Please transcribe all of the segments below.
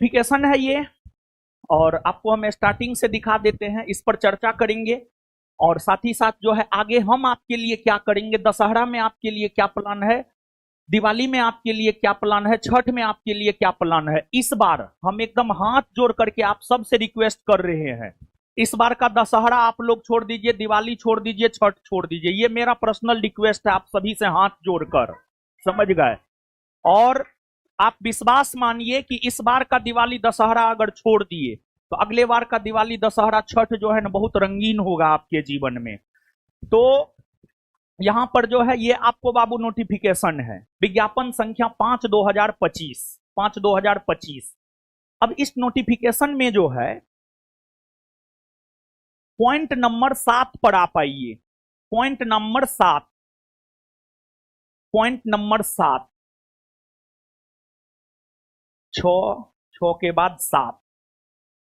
Notification है ये, और आपको हम स्टार्टिंग से दिखा देते हैं, इस पर चर्चा करेंगे और साथ ही साथ जो है आगे हम आपके लिए क्या करेंगे, दशहरा में आपके लिए क्या प्लान है, दिवाली में आपके लिए क्या प्लान है, छठ में आपके लिए क्या प्लान है। इस बार हम एकदम हाथ जोड़ करके आप सबसे रिक्वेस्ट कर रहे हैं, इस बार का दशहरा आप लोग छोड़ दीजिए, दिवाली छोड़ दीजिए, छठ छोड़ दीजिए, ये मेरा पर्सनल रिक्वेस्ट है आप सभी से हाथ जोड़कर, समझ गए। और आप विश्वास मानिए कि इस बार का दिवाली दशहरा अगर छोड़ दिए तो अगले बार का दिवाली दशहरा छठ जो है ना बहुत रंगीन होगा आपके जीवन में। तो यहां पर जो है ये आपको बाबू नोटिफिकेशन है, विज्ञापन संख्या 5/2025, 5/2025। अब इस नोटिफिकेशन में जो है पॉइंट नंबर 7 पर आप आइए, पॉइंट नंबर 7, पॉइंट नंबर 7, 6 के बाद 7।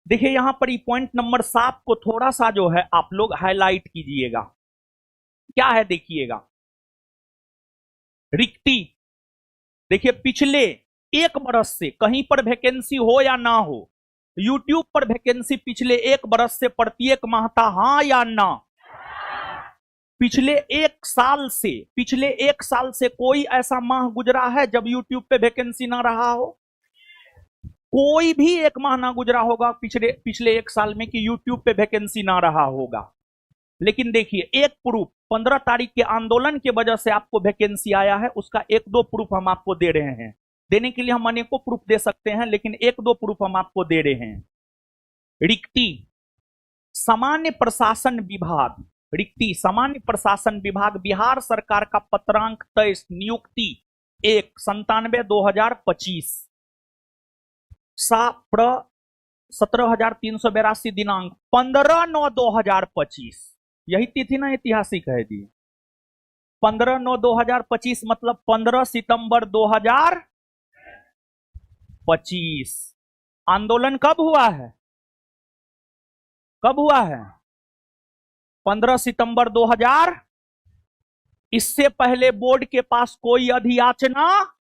देखिए यहां पर पॉइंट नंबर 7 को थोड़ा सा जो है आप लोग हाईलाइट कीजिएगा। क्या है देखिएगा, रिक्ति। देखिए पिछले 1 बरस से कहीं पर वैकेंसी हो या ना हो, यूट्यूब पर वैकेंसी पिछले 1 बरस से प्रत्येक माह था, हाँ या ना। पिछले 1 साल से, पिछले 1 साल से कोई ऐसा माह गुजरा है जब यूट्यूब पे वैकेंसी ना रहा हो? कोई भी 1 माह ना गुजरा होगा पिछले 1 साल में कि यूट्यूब पे वैकेंसी ना रहा होगा। लेकिन देखिए एक प्रूफ, 15 तारीख के आंदोलन की वजह से आपको वैकेंसी आया है, उसका 1-2 प्रूफ हम आपको दे रहे हैं। देने के लिए हम अनेकों प्रूफ दे सकते हैं, लेकिन 1-2 प्रूफ हम आपको दे रहे हैं। रिक्ति सामान्य प्रशासन विभाग, रिक्ति सामान्य प्रशासन विभाग, बिहार सरकार का पत्रांक 23, नियुक्ति 1/97/2025, 17,382 दिनांक 15/9/2025। यही तिथि ना ऐतिहासिक है जी, 15/9/2025 मतलब 15 सितंबर 2025। आंदोलन कब हुआ है, कब हुआ है? 15 सितंबर 2000। इससे पहले बोर्ड के पास कोई अधियाचना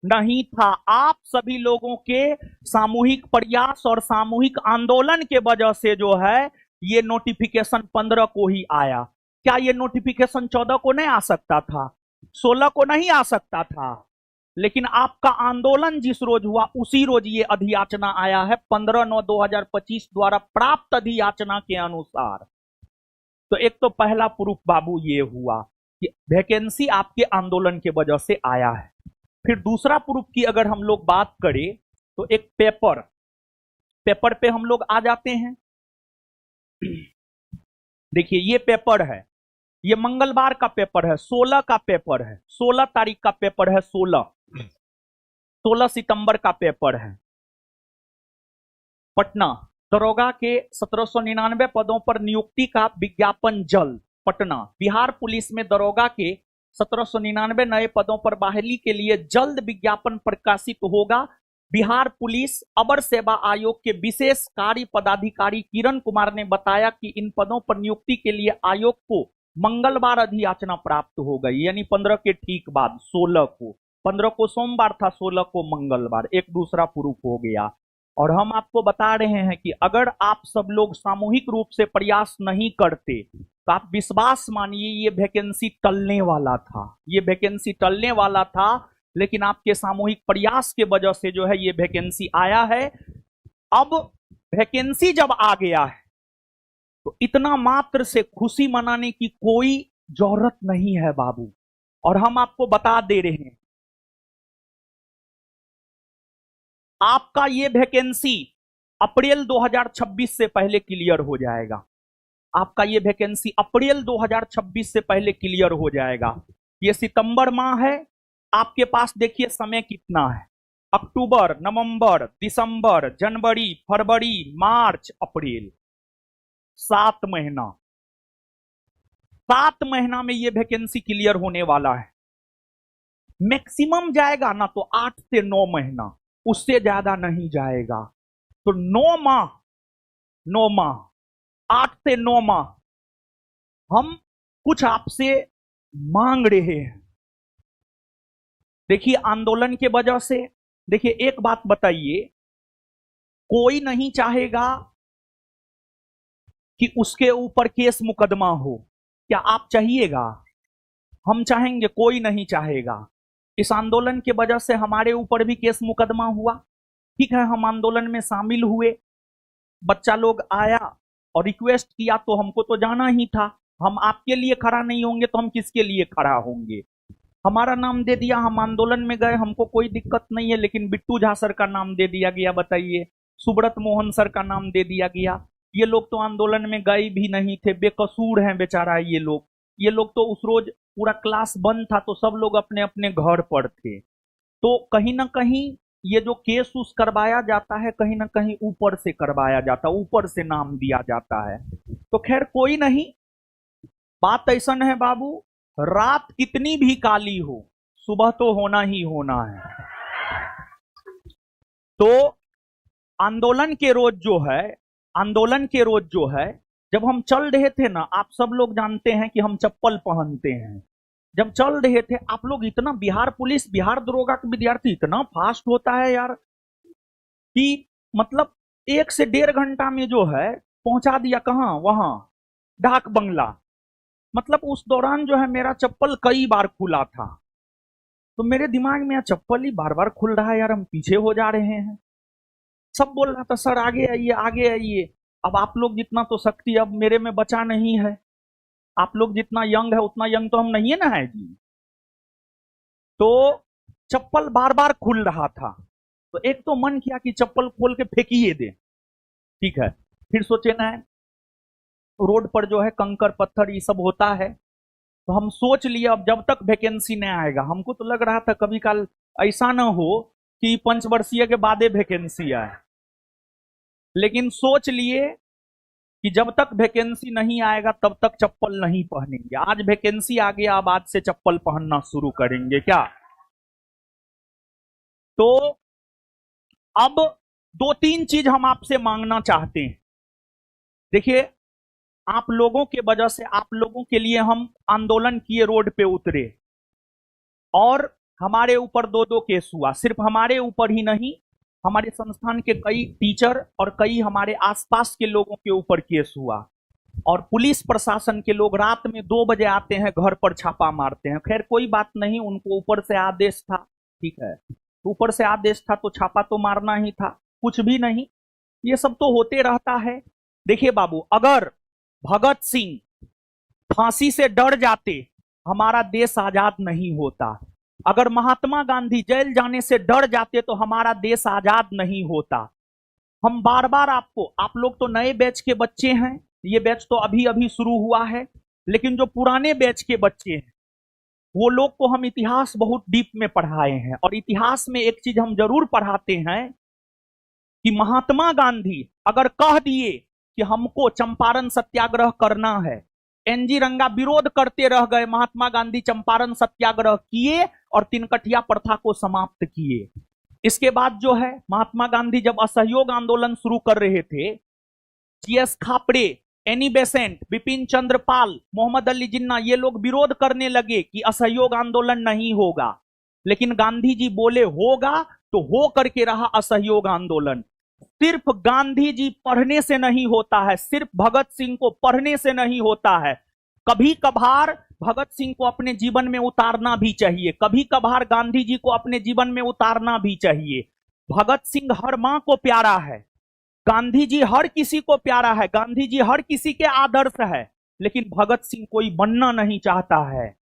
नहीं था। आप सभी लोगों के सामूहिक प्रयास और सामूहिक आंदोलन के वजह से जो है ये नोटिफिकेशन 15 को ही आया। क्या ये नोटिफिकेशन 14 को नहीं आ सकता था, 16 को नहीं आ सकता था? लेकिन आपका आंदोलन जिस रोज हुआ उसी रोज ये अधियाचना आया है, 15/9/2025 द्वारा प्राप्त अधियाचना के अनुसार। तो एक तो पहला प्रूफ बाबू ये हुआ कि वैकेंसी आपके आंदोलन के वजह से आया है। फिर दूसरा प्रूफ की अगर हम लोग बात करें तो एक पेपर पे हम लोग आ जाते हैं। देखिए ये पेपर है, ये मंगलवार का पेपर है, 16 का पेपर है, 16 तारीख का पेपर है, 16 सितंबर का पेपर है। पटना दरोगा के 1799 पदों पर नियुक्ति का विज्ञापन जल्द। पटना बिहार पुलिस में दरोगा के 1799 नए पदों पर बहाली के लिए जल्द विज्ञापन प्रकाशित होगा। बिहार पुलिस अवर सेवा आयोग के विशेष कार्य पदाधिकारी किरण कुमार ने बताया कि इन पदों पर नियुक्ति के लिए आयोग को मंगलवार अधियाचना प्राप्त हो गई, यानी 15 के ठीक बाद 16 को, 15 को सोमवार था, 16 को मंगलवार। एक दूसरा प्रूफ हो गया। और हम आपको बता रहे हैं कि अगर आप सब लोग सामूहिक रूप से प्रयास नहीं करते तो आप विश्वास मानिए ये वैकेंसी टलने वाला था, ये वैकेंसी टलने वाला था। लेकिन आपके सामूहिक प्रयास के वजह से जो है ये वैकेंसी आया है। अब वैकेंसी जब आ गया है तो इतना मात्र से खुशी मनाने की कोई जरूरत नहीं है बाबू। और हम आपको बता दे रहे हैं आपका ये वैकेंसी अप्रैल 2026 से पहले क्लियर हो जाएगा। आपका ये वैकेंसी अप्रैल 2026 से पहले क्लियर हो जाएगा। ये सितंबर माह है, आपके पास देखिए समय कितना है, अक्टूबर, नवंबर, दिसंबर, जनवरी, फरवरी, मार्च, अप्रैल, 7 महीना। 7 महीना में ये वैकेंसी क्लियर होने वाला है। मैक्सिमम जाएगा ना तो 8 से 9 महीना, उससे ज्यादा नहीं जाएगा। तो 9 माह 8 से 9 माह हम कुछ आपसे मांग रहे हैं। देखिए आंदोलन के वजह से, देखिए एक बात बताइए, कोई नहीं चाहेगा कि उसके ऊपर केस मुकदमा हो। क्या आप चाहिएगा? हम चाहेंगे? कोई नहीं चाहेगा। इस आंदोलन की वजह से हमारे ऊपर भी केस मुकदमा हुआ। ठीक है, हम आंदोलन में शामिल हुए, बच्चा लोग आया और रिक्वेस्ट किया तो हमको तो जाना ही था। हम आपके लिए खड़ा नहीं होंगे तो हम किसके लिए खड़ा होंगे? हमारा नाम दे दिया, हम आंदोलन में गए, हमको कोई दिक्कत नहीं है। लेकिन बिट्टू झा सर का नाम दे दिया गया, बताइए, सुब्रत मोहन सर का नाम दे दिया गया। ये लोग तो आंदोलन में गए भी नहीं थे, बेकसूर हैं बेचारा ये लोग। ये लोग तो उस रोज पूरा क्लास बंद था तो सब लोग अपने अपने घर पर थे। तो कहीं ना कहीं ये जो केस उस करवाया जाता है, कहीं ना कहीं ऊपर से करवाया जाता है, ऊपर से नाम दिया जाता है। तो खैर कोई नहीं, बात ऐसा है बाबू, रात कितनी भी काली हो, सुबह तो होना ही होना है। तो आंदोलन के रोज जो है, आंदोलन के रोज जो है, जब हम चल रहे थे ना, आप सब लोग जानते हैं कि हम चप्पल पहनते हैं। जब चल रहे थे आप लोग, इतना बिहार पुलिस, बिहार दरोगा के विद्यार्थी इतना फास्ट होता है यार कि मतलब 1 से 1.5 घंटा में जो है पहुंचा दिया। कहां? वहां डाक बंगला। मतलब उस दौरान जो है मेरा चप्पल कई बार खुला था। तो मेरे दिमाग में चप्पल ही बार बार खुल रहा है यार, हम पीछे हो जा रहे हैं। सब बोल रहा था सर आगे आइए, आगे आइए। अब आप लोग जितना तो शक्ति अब मेरे में बचा नहीं है। आप लोग जितना यंग है उतना यंग तो हम नहीं है ना है जी। तो चप्पल बार बार खुल रहा था, तो एक तो मन किया कि चप्पल खोल के फेंकिए दे। ठीक है, फिर सोचे ना, रोड पर जो है कंकर पत्थर ये सब होता है, तो हम सोच लिए अब जब तक वैकेंसी नहीं आएगा। हमको तो लग रहा था कभी काल ऐसा ना हो कि 5 वर्षीय के बाद वैकेंसी आए, लेकिन सोच लिए कि जब तक वैकेंसी नहीं आएगा तब तक चप्पल नहीं पहनेंगे। आज वैकेंसी आ गया, अब आज से चप्पल पहनना शुरू करेंगे क्या? तो अब 2-3 चीज हम आपसे मांगना चाहते हैं। देखिए, आप लोगों के वजह से, आप लोगों के लिए हम आंदोलन किए, रोड पे उतरे, और हमारे ऊपर 2-2 केस हुआ। सिर्फ हमारे ऊपर ही नहीं, हमारे संस्थान के कई टीचर और कई हमारे आसपास के लोगों के ऊपर केस हुआ। और पुलिस प्रशासन के लोग रात में 2 बजे आते हैं, घर पर छापा मारते हैं। खैर कोई बात नहीं, उनको ऊपर से आदेश था। ठीक है, ऊपर से आदेश था तो छापा तो मारना ही था, कुछ भी नहीं। ये सब तो होते रहता है। देखिए बाबू, अगर भगत सिंह फांसी से डर जाते, हमारा देश आजाद नहीं होता। अगर महात्मा गांधी जेल जाने से डर जाते तो हमारा देश आजाद नहीं होता। हम बार बार आपको, आप लोग तो नए बैच के बच्चे हैं, ये बैच तो अभी अभी शुरू हुआ है, लेकिन जो पुराने बैच के बच्चे हैं वो लोग को हम इतिहास बहुत डीप में पढ़ाए हैं। और इतिहास में एक चीज हम जरूर पढ़ाते हैं कि महात्मा गांधी अगर कह दिए कि हमको चंपारण सत्याग्रह करना है, एनजी रंगा विरोध करते रह गए, महात्मा गांधी चंपारण सत्याग्रह किए और तिनकठिया प्रथा को समाप्त किए। इसके बाद जो है महात्मा गांधी जब असहयोग आंदोलन शुरू कर रहे थे, GS खापड़े, Annie Besant, Bipin Chandra Pal, Mohammad Ali Jinnah, ये लोग विरोध करने लगे कि असहयोग आंदोलन नहीं होगा। लेकिन गांधी जी बोले होगा, तो हो करके रहा असहयोग आंदोलन। सिर्फ गांधी जी पढ़ने से नहीं होता है, सिर्फ भगत सिंह को पढ़ने से नहीं होता है। कभी कभार भगत सिंह को अपने जीवन में उतारना भी चाहिए, कभी कभार गांधी जी को अपने जीवन में उतारना भी चाहिए। भगत सिंह हर मां को प्यारा है, गांधी जी हर किसी को प्यारा है, गांधी जी हर किसी के आदर्श है, लेकिन भगत सिंह कोई बनना नहीं चाहता है।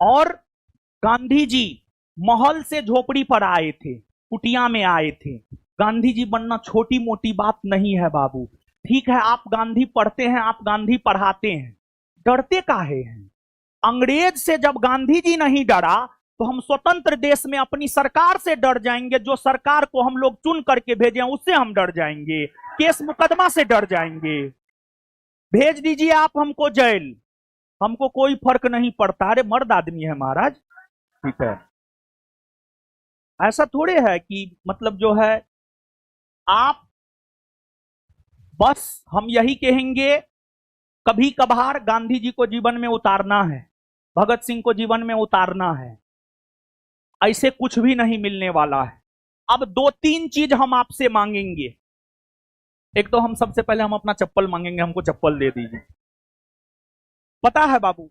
और गांधी जी महल से झोपड़ी पर आए थे, कुटिया में आए थे। गांधी जी बनना छोटी मोटी बात नहीं है बाबू। ठीक है, आप गांधी पढ़ते हैं, आप गांधी पढ़ाते हैं, डरते काहे हैं? अंग्रेज से जब गांधी जी नहीं डरा तो हम स्वतंत्र देश में अपनी सरकार से डर जाएंगे। जो सरकार को हम लोग चुन करके भेजे हैं उससे हम डर जाएंगे, केस मुकदमा से डर जाएंगे। भेज दीजिए आप हमको जेल, हमको कोई फर्क नहीं पड़ता। अरे मर्द आदमी है महाराज। ठीक है, ऐसा थोड़े है कि मतलब जो है आप, बस हम यही कहेंगे, कभी कभार गांधी जी को जीवन में उतारना है, भगत सिंह को जीवन में उतारना है, ऐसे कुछ भी नहीं मिलने वाला है। अब 2-3 चीज हम आपसे मांगेंगे। एक तो हम सबसे पहले हम अपना चप्पल मांगेंगे, हमको चप्पल दे दीजिए। पता है बाबू,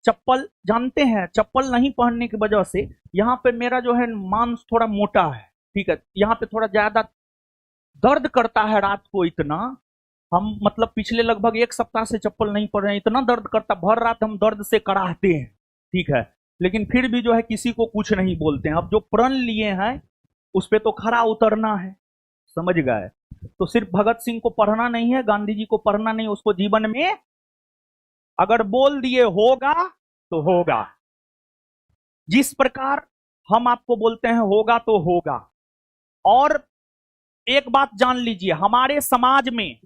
चप्पल जानते हैं, चप्पल नहीं पहनने की वजह से यहाँ पे मेरा जो है मांस थोड़ा मोटा है, ठीक है, यहाँ पे थोड़ा ज्यादा दर्द करता है रात को इतना। हम मतलब पिछले लगभग एक सप्ताह से चप्पल नहीं पहन रहे हैं, इतना दर्द करता, भर रात हम दर्द से कराहते हैं, ठीक है, लेकिन फिर भी जो है किसी को कुछ नहीं बोलते हैं। अब जो प्रण लिए हैं उस पे तो खरा उतरना है, समझ गए। तो सिर्फ भगत सिंह को पढ़ना नहीं है, गांधी जी को पढ़ना नहीं, उसको जीवन में अगर बोल दिए होगा तो होगा। जिस प्रकार हम आपको बोलते हैं होगा तो होगा। और एक बात जान लीजिए, हमारे समाज में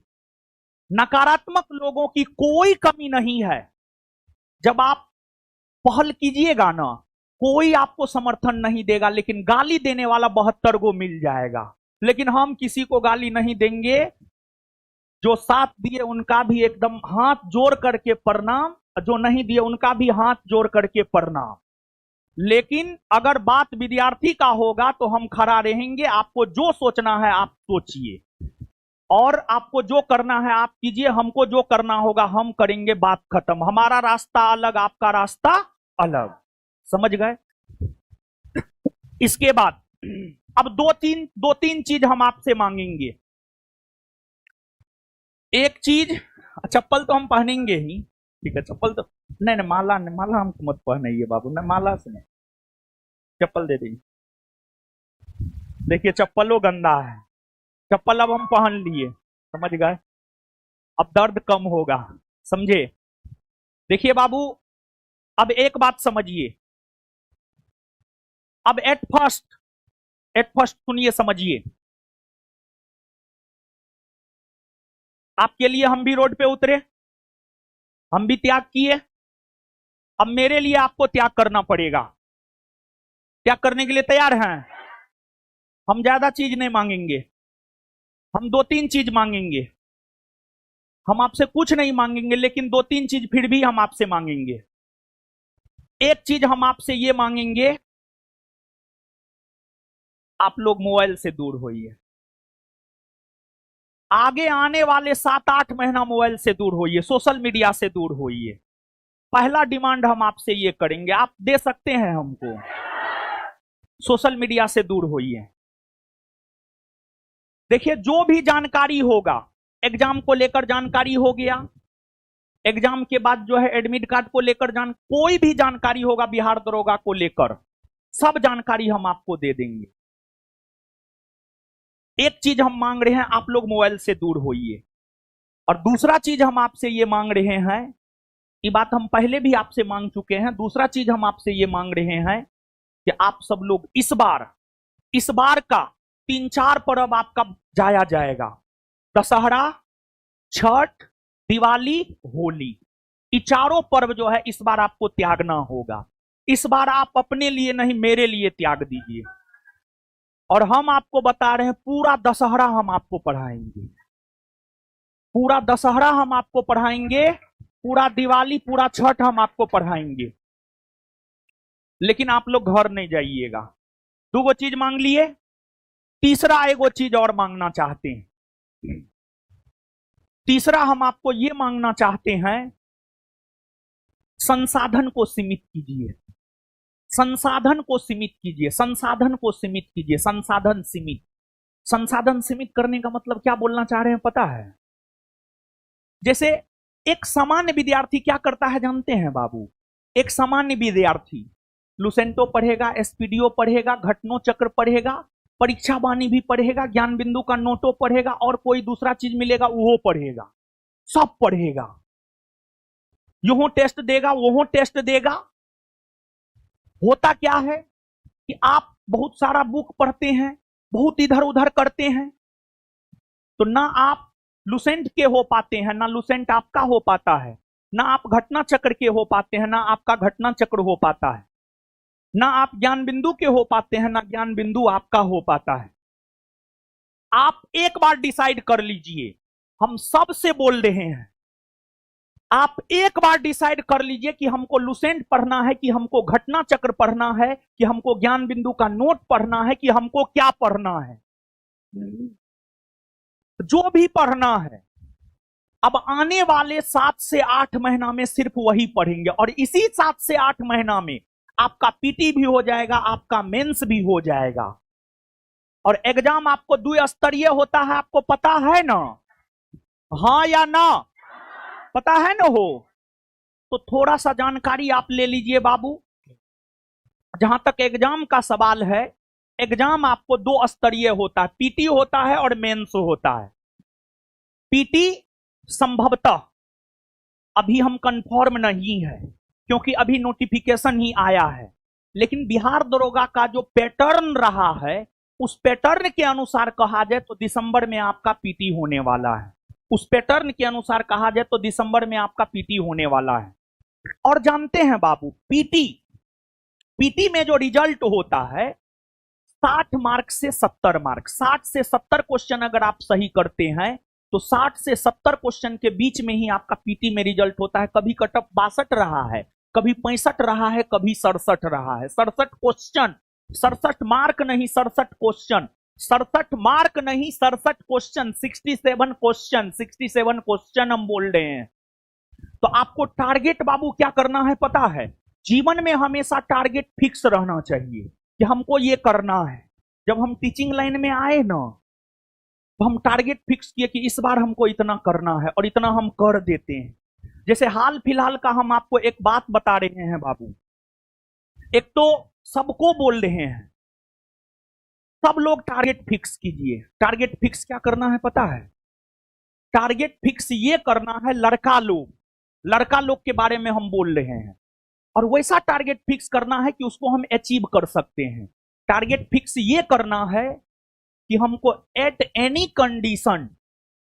नकारात्मक लोगों की कोई कमी नहीं है। जब आप पहल कीजिएगा ना, कोई आपको समर्थन नहीं देगा, लेकिन गाली देने वाला 72 को मिल जाएगा। लेकिन हम किसी को गाली नहीं देंगे। जो साथ दिए उनका भी एकदम हाथ जोड़ करके प्रणाम, जो नहीं दिए उनका भी हाथ जोड़ करके प्रणाम। लेकिन अगर बात विद्यार्थी का होगा तो हम खड़ा रहेंगे। आपको जो सोचना है आप सोचिए, और आपको जो करना है आप कीजिए, हमको जो करना होगा हम करेंगे, बात खत्म। हमारा रास्ता अलग, आपका रास्ता अलग, समझ गए। इसके बाद अब दो तीन चीज हम आपसे मांगेंगे। एक चीज, चप्पल तो हम पहनेंगे ही, ठीक है, चप्पल तो नहीं, माला हमको मत पहनाइए बाबू, नहीं माला से नहीं, चप्पल दे दीजिए। देखिए चप्पलों गंदा है, चप्पल अब हम पहन लिए, समझ गए, अब दर्द कम होगा, समझे। देखिए बाबू, अब एक बात समझिए, अब एट फर्स्ट सुनिए, समझिए। आपके लिए हम भी रोड पे उतरे, हम भी त्याग किए, अब मेरे लिए आपको त्याग करना पड़ेगा। त्याग करने के लिए तैयार हैं? हम ज्यादा चीज नहीं मांगेंगे, हम 2-3 चीज मांगेंगे। हम आपसे कुछ नहीं मांगेंगे, लेकिन 2-3 चीज फिर भी हम आपसे मांगेंगे। एक चीज हम आपसे ये मांगेंगे, आप लोग मोबाइल से दूर होइए। आगे आने वाले 7-8 महीना मोबाइल से दूर होइए, सोशल मीडिया से दूर होइए। पहला डिमांड हम आपसे ये करेंगे, आप दे सकते हैं हमको, सोशल मीडिया से दूर होइए। देखिए जो भी जानकारी होगा, एग्जाम को लेकर जानकारी हो गया, एग्जाम के बाद जो है एडमिट कार्ड को लेकर कोई भी जानकारी होगा बिहार दरोगा को लेकर, सब जानकारी हम आपको दे देंगे। एक चीज हम मांग रहे हैं, आप लोग मोबाइल से दूर होइए। और दूसरा चीज हम आपसे ये मांग रहे हैं, ये बात हम पहले भी आपसे मांग चुके हैं, दूसरा चीज हम आपसे ये मांग रहे हैं कि आप सब लोग इस बार का 3-4 पर्व आपका जाया जाएगा। दशहरा, छठ, दिवाली, होली, ये चारों पर्व जो है इस बार आपको त्यागना होगा। इस बार आप अपने लिए नहीं, मेरे लिए त्याग दीजिए। और हम आपको बता रहे हैं, पूरा दशहरा हम आपको पढ़ाएंगे, पूरा दशहरा हम आपको पढ़ाएंगे, पूरा दिवाली, पूरा छठ हम आपको पढ़ाएंगे। लेकिन आप लोग घर नहीं जाइएगा। 2 चीज मांग लिए, तीसरा एगो चीज और मांगना चाहते हैं। तीसरा हम आपको ये मांगना चाहते हैं, संसाधन को सीमित कीजिए, संसाधन को सीमित कीजिए, संसाधन को सीमित कीजिए, संसाधन सीमित। संसाधन सीमित करने का मतलब क्या बोलना चाह रहे हैं पता है? जैसे एक सामान्य विद्यार्थी क्या करता है जानते हैं बाबू? एक सामान्य विद्यार्थी लुसेंटो पढ़ेगा, एसपीडीओ पढ़ेगा, घटनो चक्र पढ़ेगा, परीक्षा वाणी भी पढ़ेगा, ज्ञान बिंदु का नोटो पढ़ेगा, और कोई दूसरा चीज मिलेगा वो पढ़ेगा, सब पढ़ेगा। यूं टेस्ट देगा, वो टेस्ट देगा। होता क्या है कि आप बहुत सारा बुक पढ़ते हैं, बहुत इधर उधर करते हैं, तो ना आप लुसेंट के हो पाते हैं, ना लुसेंट आपका हो पाता है, ना आप घटना चक्र के हो पाते हैं, ना आपका घटना चक्र हो पाता है, ना आप ज्ञान बिंदु के हो पाते हैं, ना ज्ञान बिंदु आपका हो पाता है। आप एक बार डिसाइड कर लीजिए, हम सबसे बोल रहे हैं, आप एक बार डिसाइड कर लीजिए कि हमको लुसेंट पढ़ना है, कि हमको घटना चक्र पढ़ना है, कि हमको ज्ञान बिंदु का नोट पढ़ना है, कि हमको क्या पढ़ना है। जो भी पढ़ना है अब आने वाले 7 से 8 महीना में सिर्फ वही पढ़ेंगे, और इसी 7 से 8 महीना में आपका पीटी भी हो जाएगा, आपका मेंस भी हो जाएगा, और एग्जाम आपको द्विस्तरीय होता है, आपको पता है ना? हाँ या ना? पता है ना? हो तो थोड़ा सा जानकारी आप ले लीजिए बाबू। जहां तक एग्जाम का सवाल है, एग्जाम आपको 2 स्तरीय होता है, पीटी होता है और मेंस होता है। पीटी संभवतः अभी हम कंफर्म नहीं है, क्योंकि अभी नोटिफिकेशन ही आया है, लेकिन बिहार दरोगा का जो पैटर्न रहा है उस पैटर्न के अनुसार कहा जाए तो दिसंबर में आपका पीटी होने वाला है। उस पैटर्न के अनुसार कहा जाए तो दिसंबर में आपका पीटी होने वाला है। और जानते हैं बाबू, पीटी में जो रिजल्ट होता है 60 मार्क से 70 मार्क, 60 से 70 क्वेश्चन अगर आप सही करते हैं तो 60 से 70 क्वेश्चन के बीच में ही आपका पीटी में रिजल्ट होता है। कभी कटअप 62 रहा है, कभी 65 रहा है, कभी 67 रहा है। 67 क्वेश्चन, 67 मार्क नहीं, 67 क्वेश्चन, 67 मार्क नहीं, 67 क्वेश्चन, 67 क्वेश्चन, 67 क्वेश्चन हम बोल रहे हैं। तो आपको टारगेट बाबू क्या करना है पता है? जीवन में हमेशा टारगेट फिक्स रहना चाहिए कि हमको ये करना है। जब हम टीचिंग लाइन में आए ना, तो हम टारगेट फिक्स किए कि इस बार हमको इतना करना है, और इतना हम कर देते हैं। जैसे हाल फिलहाल का हम आपको एक बात बता रहे हैं बाबू, एक तो सबको बोल रहे हैं, सब लोग टारगेट फिक्स कीजिए। टारगेट फिक्स क्या करना है पता है? टारगेट फिक्स ये करना है, लड़का लोग के बारे में हम बोल रहे हैं, और वैसा टारगेट फिक्स करना है कि उसको हम अचीव कर सकते हैं। टारगेट फिक्स ये करना है कि हमको एट एनी कंडीशन,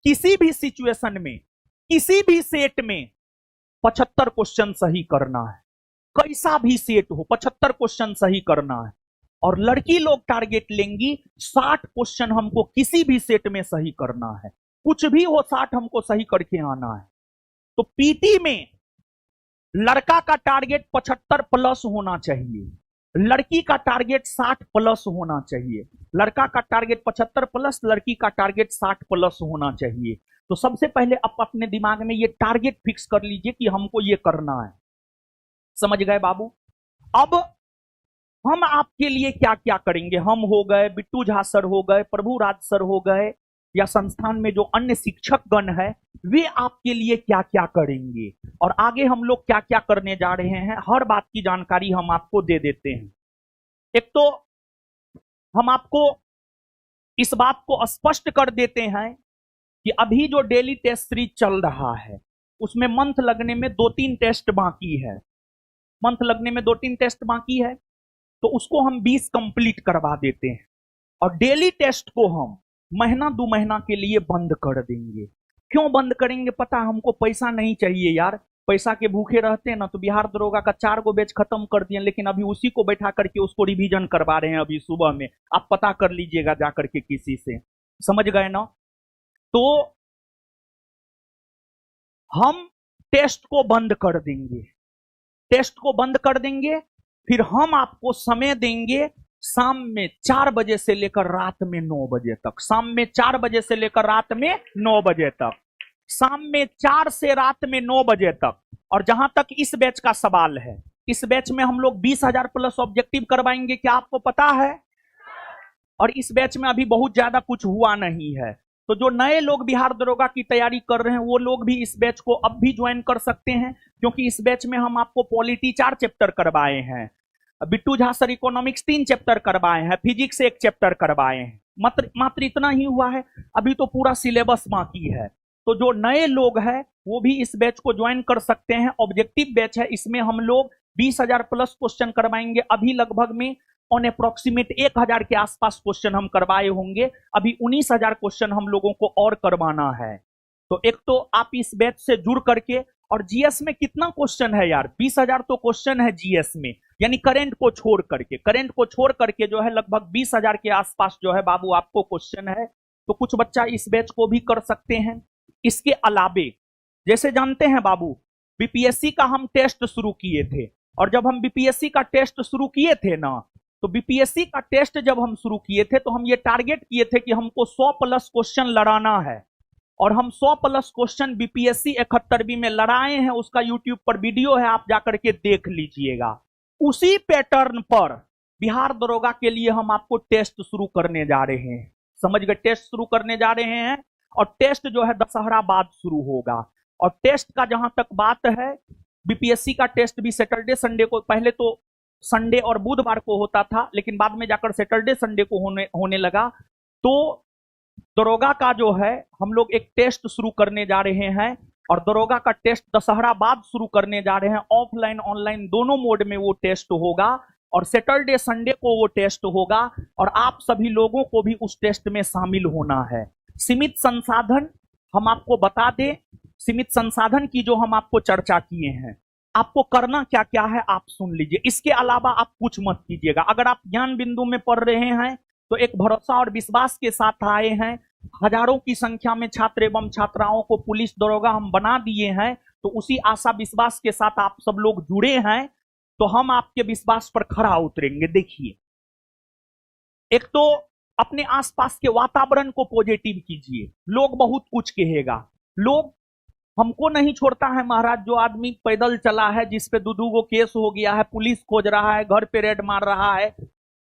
किसी भी सिचुएशन में, किसी भी सेट में 75 क्वेश्चन सही करना है। कैसा भी सेट हो 75 क्वेश्चन सही करना है। और लड़की लोग टारगेट लेंगी 60 क्वेश्चन हमको किसी भी सेट में सही करना है। कुछ भी हो 60 हमको सही करके आना है। तो पीटी में लड़का का टारगेट 75 प्लस होना चाहिए, लड़की का टारगेट 60 प्लस होना चाहिए। लड़का का टारगेट 75 प्लस, लड़की का टारगेट 60 प्लस होना चाहिए। तो सबसे पहले आप अपने दिमाग में ये टारगेट फिक्स कर लीजिए कि हमको ये करना है। समझ गए बाबू? अब हम आपके लिए क्या क्या करेंगे? हम हो गए, बिट्टू झा सर हो गए, प्रभु राज सर हो गए, या संस्थान में जो अन्य शिक्षक गण है वे आपके लिए क्या क्या करेंगे, और आगे हम लोग क्या क्या करने जा रहे हैं, हर बात की जानकारी हम आपको दे देते हैं। एक तो हम आपको इस बात को स्पष्ट कर देते हैं कि अभी जो डेली टेस्ट सीरीज चल रहा है उसमें मंथ लगने में 2-3 टेस्ट बाकी है। मंथ लगने में 2-3 टेस्ट बाकी है, तो उसको हम 20 कंप्लीट करवा देते हैं, और डेली टेस्ट को हम महीना 2 महीना के लिए बंद कर देंगे। क्यों बंद करेंगे पता? हमको पैसा नहीं चाहिए यार। पैसा के भूखे रहते हैं ना, तो बिहार दरोगा का 4 गो बैच खत्म कर दिए, लेकिन अभी उसी को बैठा करके उसको रिवीजन करवा रहे हैं अभी सुबह में। आप पता कर लीजिएगा जाकर के किसी से। समझ गए ना? तो हम टेस्ट को बंद कर देंगे, टेस्ट को बंद कर देंगे। फिर हम आपको समय देंगे शाम में 4 बजे से लेकर रात में 9 बजे तक। शाम में 4 बजे से लेकर रात में 9 बजे तक। शाम में 4 से रात में 9 बजे तक। और जहां तक इस बैच का सवाल है, इस बैच में हम लोग 20,000 प्लस ऑब्जेक्टिव करवाएंगे, क्या आपको पता है? और इस बैच में अभी बहुत ज्यादा कुछ हुआ नहीं है, तो जो नए लोग बिहार दरोगा की तैयारी कर रहे हैं वो लोग भी इस बैच को अब भी ज्वाइन कर सकते हैं, क्योंकि इस बैच में हम आपको पॉलिटी 4 चैप्टर करवाए हैं, Bittu Jha sir economics 3 chapter करवाए हैं, फिजिक्स 1 चैप्टर करवाए हैं। मात्र इतना ही हुआ है, अभी तो पूरा सिलेबस बाकी है। तो जो नए लोग हैं वो भी इस बैच को ज्वाइन कर सकते हैं। ऑब्जेक्टिव बैच है, इसमें हम लोग 20,000 प्लस क्वेश्चन करवाएंगे। अभी लगभग में ऑन अप्रोक्सीमेट 1,000 के आसपास क्वेश्चन हम करवाए होंगे। अभी 19,000 क्वेश्चन हम लोगों को और करवाना है। तो एक तो आप इस बैच से जुड़ करके, और जीएस में कितना क्वेश्चन है यार? 20,000 तो क्वेश्चन है जीएस में, यानी करंट को छोड़ करके जो है लगभग 20,000 के आसपास जो है बाबू आपको क्वेश्चन है। तो कुछ बच्चा इस बैच को भी कर सकते हैं। इसके अलावे जैसे जानते हैं बाबू, बीपीएससी का हम टेस्ट शुरू किए थे, और जब हम बीपीएससी का टेस्ट शुरू किए थे ना, तो बीपीएससी का टेस्ट जब हम शुरू किए थे तो हम ये टारगेट किए थे कि हमको 100 प्लस क्वेश्चन लड़ाना है, और हम 100 प्लस क्वेश्चन बीपीएससी 71वीं में लड़ाए हैं। उसका यूट्यूब पर वीडियो है, आप जाकर के देख लीजिएगा। उसी पैटर्न पर बिहार दरोगा के लिए हम आपको टेस्ट शुरू करने जा रहे हैं। समझ गए? टेस्ट शुरू करने जा रहे हैं, और टेस्ट जो है दशहरा बाद शुरू होगा। और टेस्ट का जहां तक बात है, बीपीएससी का टेस्ट भी सैटरडे संडे को, पहले तो संडे और बुधवार को होता था, लेकिन बाद में जाकर सैटरडे संडे को होने लगा। तो दरोगा का जो है हम लोग एक टेस्ट शुरू करने जा रहे हैं, और दरोगा का टेस्ट दशहरा बाद शुरू करने जा रहे हैं। ऑफलाइन ऑनलाइन दोनों मोड में वो टेस्ट होगा, और सैटरडे संडे को वो टेस्ट होगा, और आप सभी लोगों को भी उस टेस्ट में शामिल होना है। सीमित संसाधन हम आपको बता दें, सीमित संसाधन की जो हम आपको चर्चा किए हैं, आपको करना क्या क्या है आप सुन लीजिए। इसके अलावा आप कुछ मत कीजिएगा। अगर आप ज्ञान बिंदु में पढ़ रहे हैं तो एक भरोसा और विश्वास के साथ आए हैं। हजारों की संख्या में छात्र एवं छात्राओं को पुलिस दरोगा हम बना दिए हैं, तो उसी आशा विश्वास के साथ आप सब लोग जुड़े हैं, तो हम आपके विश्वास पर खरा उतरेंगे। देखिए, एक तो अपने आसपास के वातावरण को पॉजिटिव कीजिए। लोग बहुत कुछ कहेगा, लोग हमको नहीं छोड़ता है महाराज। जो आदमी पैदल चला है, जिस पे दो गो केस हो गया है, पुलिस खोज रहा है, घर पे रेड मार रहा है,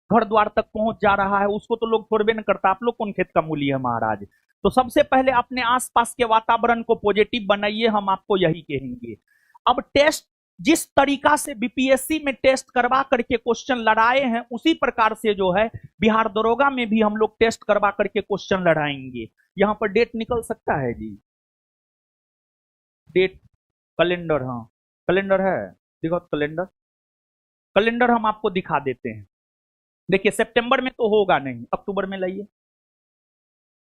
घर द्वार तक पहुंच जा रहा है, उसको तो लोग छोड़बे नहीं करता। आप लोग कौन खेत का मूली है महाराज? तो सबसे पहले अपने आसपास के वातावरण को पॉजिटिव बनाइए, हम आपको यही कहेंगे। अब टेस्ट जिस तरीका से बीपीएससी में टेस्ट करवा करके क्वेश्चन लड़ाए हैं, उसी प्रकार से जो है बिहार दरोगा में भी हम लोग टेस्ट करवा करके क्वेश्चन लड़ाएंगे। यहां पर डेट निकल सकता है जी, डेट, कैलेंडर, हाँ कैलेंडर है, देखो कैलेंडर, कैलेंडर हम आपको दिखा देते हैं। देखिए, सितंबर में तो होगा नहीं, अक्टूबर में लाइए।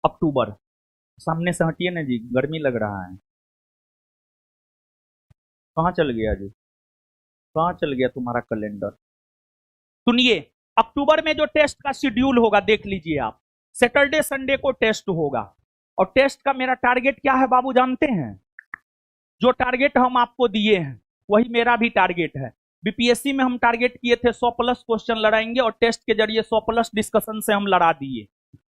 अक्टूबर, सामने से हटिए ना जी, गर्मी लग रहा है। कहाँ चल गया जी, कहाँ चल गया तुम्हारा कैलेंडर? सुनिए, अक्टूबर में जो टेस्ट का शेड्यूल होगा देख लीजिए आप। सैटरडे संडे को टेस्ट होगा, और टेस्ट का मेरा टारगेट क्या है बाबू जानते हैं? जो टारगेट हम आपको दिए हैं वही मेरा भी टारगेट है। बीपीएससी में हम टारगेट किए थे 100 प्लस क्वेश्चन लड़ाएंगे, और टेस्ट के जरिए 100 प्लस डिस्कशन से हम लड़ा दिए।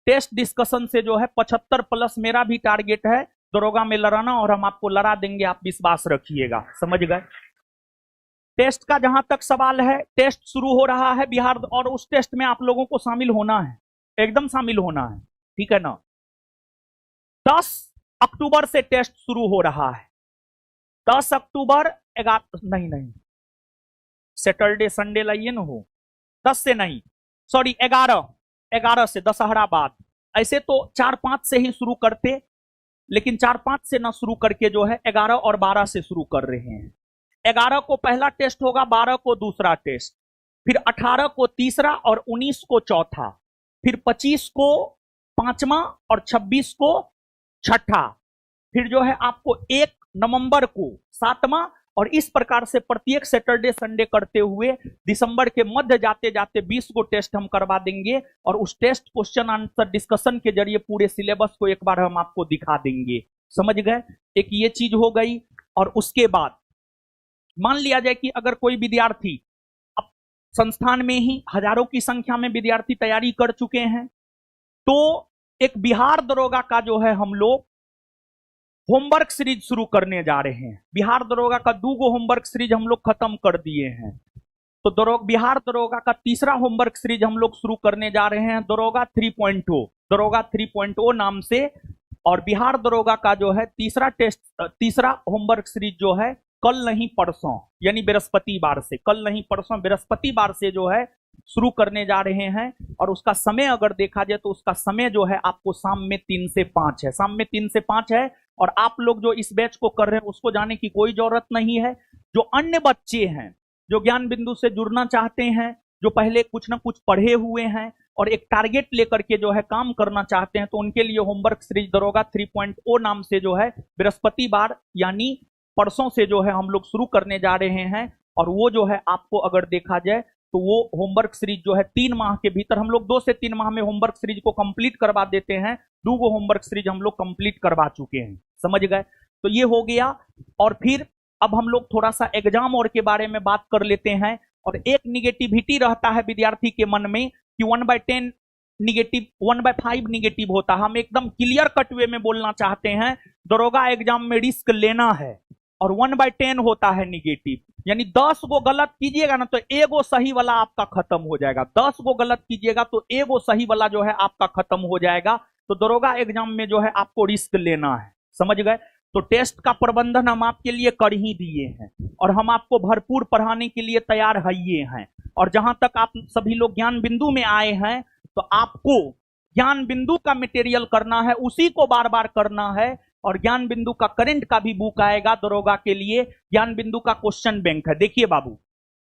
टेस्ट डिस्कशन से जो है 75 प्लस मेरा भी टारगेट है दरोगा में लड़ाना, और हम आपको लड़ा देंगे, आप विश्वास रखिएगा। समझ गए? टेस्ट का जहां तक सवाल है, टेस्ट शुरू हो रहा है बिहार, और उस टेस्ट में आप लोगों को शामिल होना है, एकदम शामिल होना है, ठीक है ना? 10 अक्टूबर से टेस्ट शुरू हो रहा है। 10 अक्टूबर, नहीं सैटरडे संडे लाइए ना हो, 10 से नहीं, सॉरी 11 से, दशहरा बाद। ऐसे तो 4-5 से ही शुरू करते, लेकिन 4-5 से ना शुरू करके जो है 11 और 12 से शुरू कर रहे हैं। 11 को पहला टेस्ट होगा, 12 को दूसरा टेस्ट, फिर 18 को तीसरा, और 19 को चौथा, फिर 25 को पांचवा, और 26 को छठा, फिर जो है आपको 1 नवंबर को सातवां, और इस प्रकार से प्रत्येक सैटरडे संडे करते हुए दिसंबर के मध्य जाते जाते 20 को टेस्ट हम करवा देंगे, और उस टेस्ट क्वेश्चन आंसर डिस्कशन के जरिए पूरे सिलेबस को एक बार हम आपको दिखा देंगे। समझ गए? एक ये चीज हो गई। और उसके बाद मान लिया जाए कि अगर कोई विद्यार्थी, अब संस्थान में ही हजारों की संख्या में विद्यार्थी तैयारी कर चुके हैं, तो एक बिहार दरोगा का जो है हम लोग होमवर्क सीरीज शुरू करने जा रहे हैं। बिहार दरोगा का 2 होमवर्क सीरीज हम लोग खत्म कर दिए हैं, तो बिहार दरोगा का तीसरा होमवर्क सीरीज हम लोग शुरू करने जा रहे हैं, दरोगा 3.0, दरोगा 3.0 नाम से। और बिहार दरोगा का जो है तीसरा होमवर्क सीरीज जो है कल नहीं परसों, यानी बृहस्पतिवार से, कल नहीं परसों बृहस्पतिवार से जो है शुरू करने जा रहे हैं। और उसका समय अगर देखा जाए तो उसका समय जो है आपको शाम में 3 से 5 है, शाम में 3 से 5 है। और आप लोग जो इस बैच को कर रहे हैं उसको जाने की कोई जरूरत नहीं है। जो अन्य बच्चे हैं जो ज्ञान बिंदु से जुड़ना चाहते हैं, जो पहले कुछ ना कुछ पढ़े हुए हैं और एक टारगेट लेकर के जो है काम करना चाहते हैं, तो उनके लिए होमवर्क सीरीज दरोगा 3.0 नाम से जो है बृहस्पतिवार यानी परसों से जो है हम लोग शुरू करने जा रहे हैं। और वो जो है आपको अगर देखा जाए तो वो होमवर्क सीरीज जो है 3 माह के भीतर, हम लोग 2 से 3 माह में होमवर्क सीरीज को कंप्लीट करवा देते हैं। 2 होमवर्क सीरीज हम लोग कंप्लीट करवा चुके हैं। समझ गए? तो ये हो गया। और फिर अब हम लोग थोड़ा सा एग्जाम और के बारे में बात कर लेते हैं। और एक निगेटिविटी रहता है विद्यार्थी के मन में कि 1/10 निगेटिव, 1/5 निगेटिव होता है। हम एकदम क्लियर कट वे में बोलना चाहते हैं, दरोगा एग्जाम में रिस्क लेना है, और 1/10 होता है निगेटिव, यानी 10 गो गलत कीजिएगा ना तो एगो सही वाला आपका खत्म हो जाएगा, 10 गो गलत कीजिएगा तो एगो सही वाला जो है आपका खत्म हो जाएगा। तो दरोगा एग्जाम में जो है आपको रिस्क लेना है, समझ गए। तो टेस्ट का प्रबंधन हम आपके लिए कर ही दिए हैं और हम आपको भरपूर पढ़ाने के लिए तैयार है हैं। और जहां तक आप सभी लोग ज्ञान बिंदु में आए हैं तो आपको ज्ञान बिंदु का मटेरियल करना है, उसी को बार बार करना है। और ज्ञान बिंदु का करंट का भी बुक आएगा दरोगा के लिए, ज्ञान बिंदु का क्वेश्चन बैंक है। देखिए बाबू,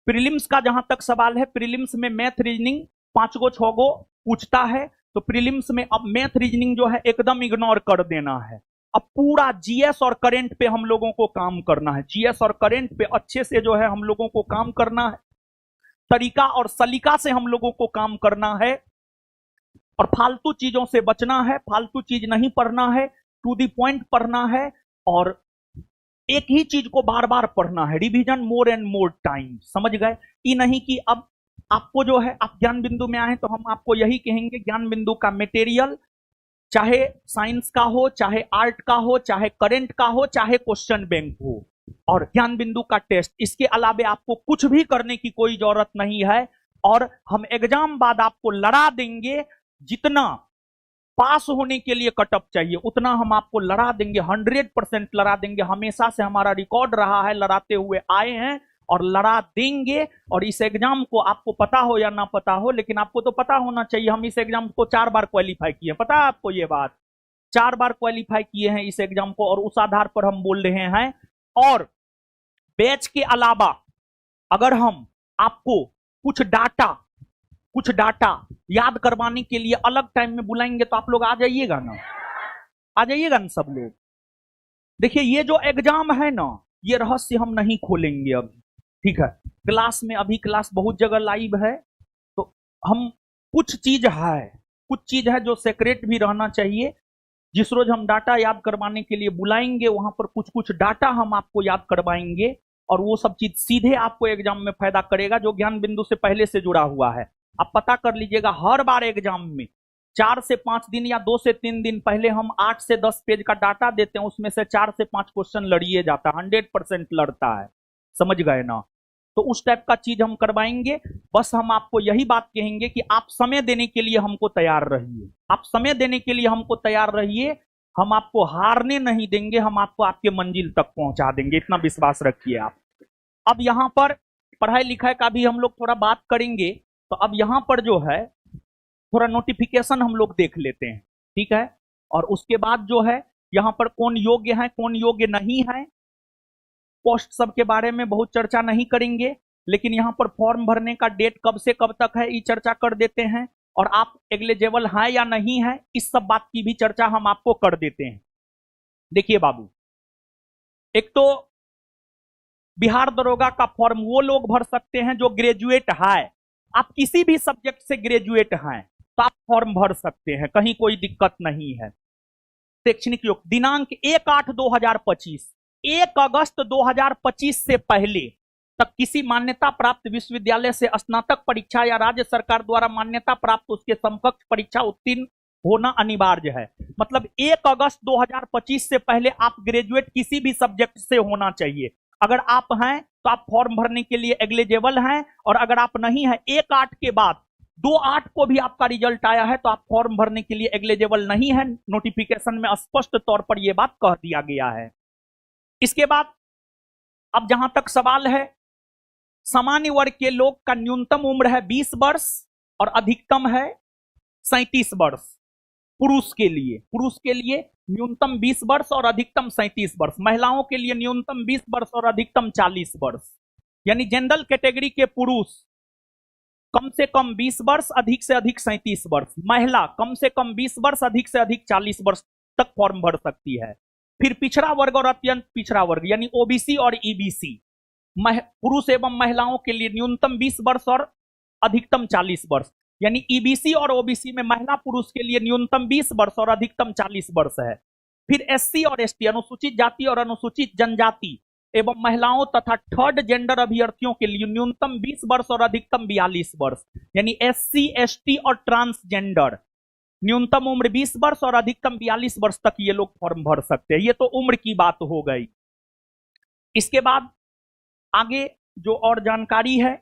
प्रीलिम्स का जहां तक सवाल है, प्रीलिम्स में मैथ रीजनिंग 5 गो 6 गो पूछता है, तो प्रीलिम्स में अब मैथ रीजनिंग जो है एकदम इग्नोर कर देना है। अब पूरा जीएस और करंट पे हम लोगों को काम करना है, जीएस और करंट पे अच्छे से जो है हम लोगों को काम करना है, तरीका और सलीका से हम लोगों को काम करना है, और फालतू चीजों से बचना है, फालतू चीज नहीं पढ़ना है, टू दी पॉइंट पढ़ना है, और एक ही चीज को बार बार पढ़ना है, revision more and more time, समझ गए। ये नहीं कि अब आपको जो है आप ज्ञान बिंदु में आए तो हम आपको यही कहेंगे, ज्ञान बिंदु का मटेरियल चाहे साइंस का हो, चाहे आर्ट का हो, चाहे करंट का हो, चाहे क्वेश्चन बैंक हो, और ज्ञान बिंदु का टेस्ट, इसके अलावे आपको कुछ भी करने की कोई जरूरत नहीं है। और हम एग्जाम बाद आपको लड़ा देंगे, जितना पास होने के लिए कटअप चाहिए उतना हम आपको लड़ा देंगे, 100% लड़ा देंगे। हमेशा से हमारा रिकॉर्ड रहा है, लड़ाते हुए आए हैं और लड़ा देंगे। और इस एग्जाम को आपको पता हो या ना पता हो, लेकिन आपको तो पता होना चाहिए, हम इस एग्जाम को 4 बार क्वालिफाई किए हैं, पता है आपको ये बात, 4 बार क्वालिफाई किए हैं इस एग्जाम को, और उस आधार पर हम बोल रहे हैं। और बैच के अलावा अगर हम आपको कुछ डाटा याद करवाने के लिए अलग टाइम में बुलाएंगे तो आप लोग आ जाइएगा ना, आ जाइएगा ना सब लोग। देखिए ये जो एग्जाम है ना, ये रहस्य हम नहीं खोलेंगे अभी, ठीक है। क्लास में अभी क्लास बहुत जगह लाइव है, तो हम कुछ चीज है जो सीक्रेट भी रहना चाहिए। जिस रोज हम डाटा याद करवाने के लिए बुलाएंगे वहां पर कुछ डाटा हम आपको याद करवाएंगे, और वो सब चीज सीधे आपको एग्जाम में फायदा करेगा, जो ज्ञान बिंदु से पहले से जुड़ा हुआ है। आप पता कर लीजिएगा, हर बार एग्जाम में 4 से 5 दिन या 2 से 3 दिन पहले हम 8 से 10 पेज का डाटा देते हैं, उसमें से 4 से 5 क्वेश्चन लड़िए जाता है, 100% लड़ता है, समझ गए ना। तो उस टाइप का चीज हम करवाएंगे। बस हम आपको यही बात कहेंगे कि आप समय देने के लिए हमको तैयार रहिए, आप समय देने के लिए हमको तैयार रहिए, हम आपको हारने नहीं देंगे, हम आपको आपके मंजिल तक पहुंचा देंगे, इतना विश्वास रखिए आप। अब यहाँ पर पढ़ाई लिखाई का भी हम लोग थोड़ा बात करेंगे, तो अब यहाँ पर जो है थोड़ा नोटिफिकेशन हम लोग देख लेते हैं, ठीक है। और उसके बाद जो है यहाँ पर कौन योग्य है कौन योग्य नहीं है, पोस्ट सब के बारे में बहुत चर्चा नहीं करेंगे, लेकिन यहाँ पर फॉर्म भरने का डेट कब से कब तक है ये चर्चा कर देते हैं, और आप एलिजिबल हैं या नहीं है इस सब बात की भी चर्चा हम आपको कर देते हैं। देखिए बाबू, एक तो बिहार दरोगा का फॉर्म वो लोग भर सकते हैं जो ग्रेजुएट है, आप किसी भी सब्जेक्ट से ग्रेजुएट हैं तो आप फॉर्म भर सकते हैं, कहीं कोई दिक्कत नहीं है। शैक्षणिक योग्य दिनांक 1/8/2025, 1 अगस्त 2025 से पहले तक किसी मान्यता प्राप्त विश्वविद्यालय से स्नातक परीक्षा या राज्य सरकार द्वारा मान्यता प्राप्त उसके समकक्ष परीक्षा उत्तीर्ण होना अनिवार्य है। मतलब 1 अगस्त 2025 से पहले आप ग्रेजुएट किसी भी सब्जेक्ट से होना चाहिए। अगर आप हैं तो आप फॉर्म भरने के लिए एलिजिबल हैं, और अगर आप नहीं है 1/8 के बाद 2/8 को भी आपका रिजल्ट आया है तो आप फॉर्म भरने के लिए एलिजिबल नहीं है। नोटिफिकेशन में स्पष्ट तौर पर यह बात कह दिया गया है। इसके बाद अब जहां तक सवाल है, सामान्य वर्ग के लोग का न्यूनतम उम्र है 20 वर्ष और अधिकतम है 37 वर्ष। पुरुष के लिए न्यूनतम 20 वर्ष और अधिकतम 37 वर्ष। महिलाओं के लिए न्यूनतम 20 वर्ष और अधिकतम 40 वर्ष। यानी जनरल कैटेगरी के पुरुष कम से कम 20 वर्ष, अधिक से अधिक 37 वर्ष। महिला कम से कम 20 वर्ष, अधिक से अधिक 40 वर्ष तक फॉर्म भर सकती है। फिर पिछड़ा वर्ग और अत्यंत पिछड़ा वर्ग यानी ओबीसी और ईबीसी, पुरुष एवं महिलाओं के लिए न्यूनतम 20 वर्ष और अधिकतम 40 वर्ष। यानी ईबीसी और ओबीसी में महिला पुरुष के लिए न्यूनतम 20 वर्ष और अधिकतम 40 वर्ष है। फिर एससी और एसटी, अनुसूचित जाति और अनुसूचित जनजाति, एवं महिलाओं तथा थर्ड जेंडर अभ्यर्थियों के लिए न्यूनतम 20 वर्ष और अधिकतम 42 वर्ष, यानी SC ST और ट्रांसजेंडर न्यूनतम उम्र 20 वर्ष और अधिकतम 42 वर्ष तक ये लोग फॉर्म भर सकते हैं। ये तो उम्र की बात हो गई। इसके बाद आगे जो और जानकारी है,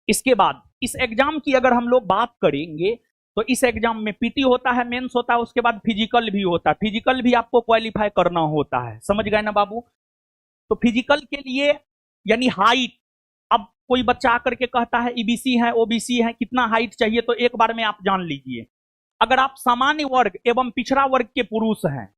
इसके बाद इस एग्जाम की अगर हम लोग बात करेंगे तो इस एग्जाम में पीटी होता है, मेंस होता है, उसके बाद फिजिकल भी होता है। फिजिकल भी आपको क्वालिफाई करना होता है, समझ गए ना बाबू। तो फिजिकल के लिए यानी हाइट, अब कोई बच्चा आकर के कहता है ईबीसी है, ओबीसी है, कितना हाइट चाहिए, तो एक बार में आप जान लीजिए, अगर आप सामान्य वर्ग एवं पिछड़ा वर्ग के पुरुष हैं,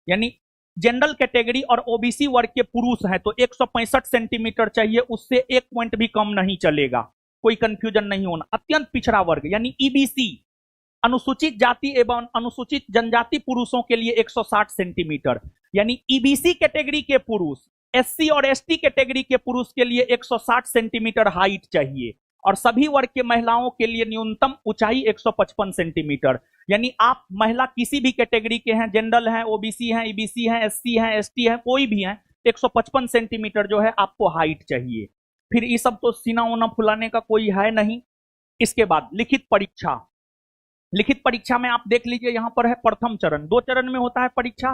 यानी जनरल कैटेगरी और ओबीसी वर्ग के पुरुष हैं, तो 165 सेंटीमीटर चाहिए, उससे 1 पॉइंट भी कम नहीं चलेगा, कोई कंफ्यूजन नहीं होना। अत्यंत पिछड़ा वर्ग यानी ईबीसी, अनुसूचित जाति एवं अनुसूचित जनजाति पुरुषों के लिए 160 सेंटीमीटर, यानी ईबीसी कैटेगरी के पुरुष, एससी और एसटी कैटेगरी के पुरुष के लिए 160 सेंटीमीटर हाइट चाहिए, और सभी वर्ग के महिलाओं के लिए न्यूनतम ऊंचाई 155 सेंटीमीटर, यानी आप महिला किसी भी कैटेगरी के हैं, जनरल हैं, ओबीसी हैं, ईबीसी हैं, एससी हैं, एसटी हैं, कोई भी हैं, 155 सेंटीमीटर जो है आपको हाइट चाहिए। फिर ये सब तो सीना उना फुलाने का कोई है नहीं। इसके बाद लिखित परीक्षा, लिखित परीक्षा में आप देख लीजिए, यहां पर है प्रथम चरण, 2 चरण में होता है परीक्षा,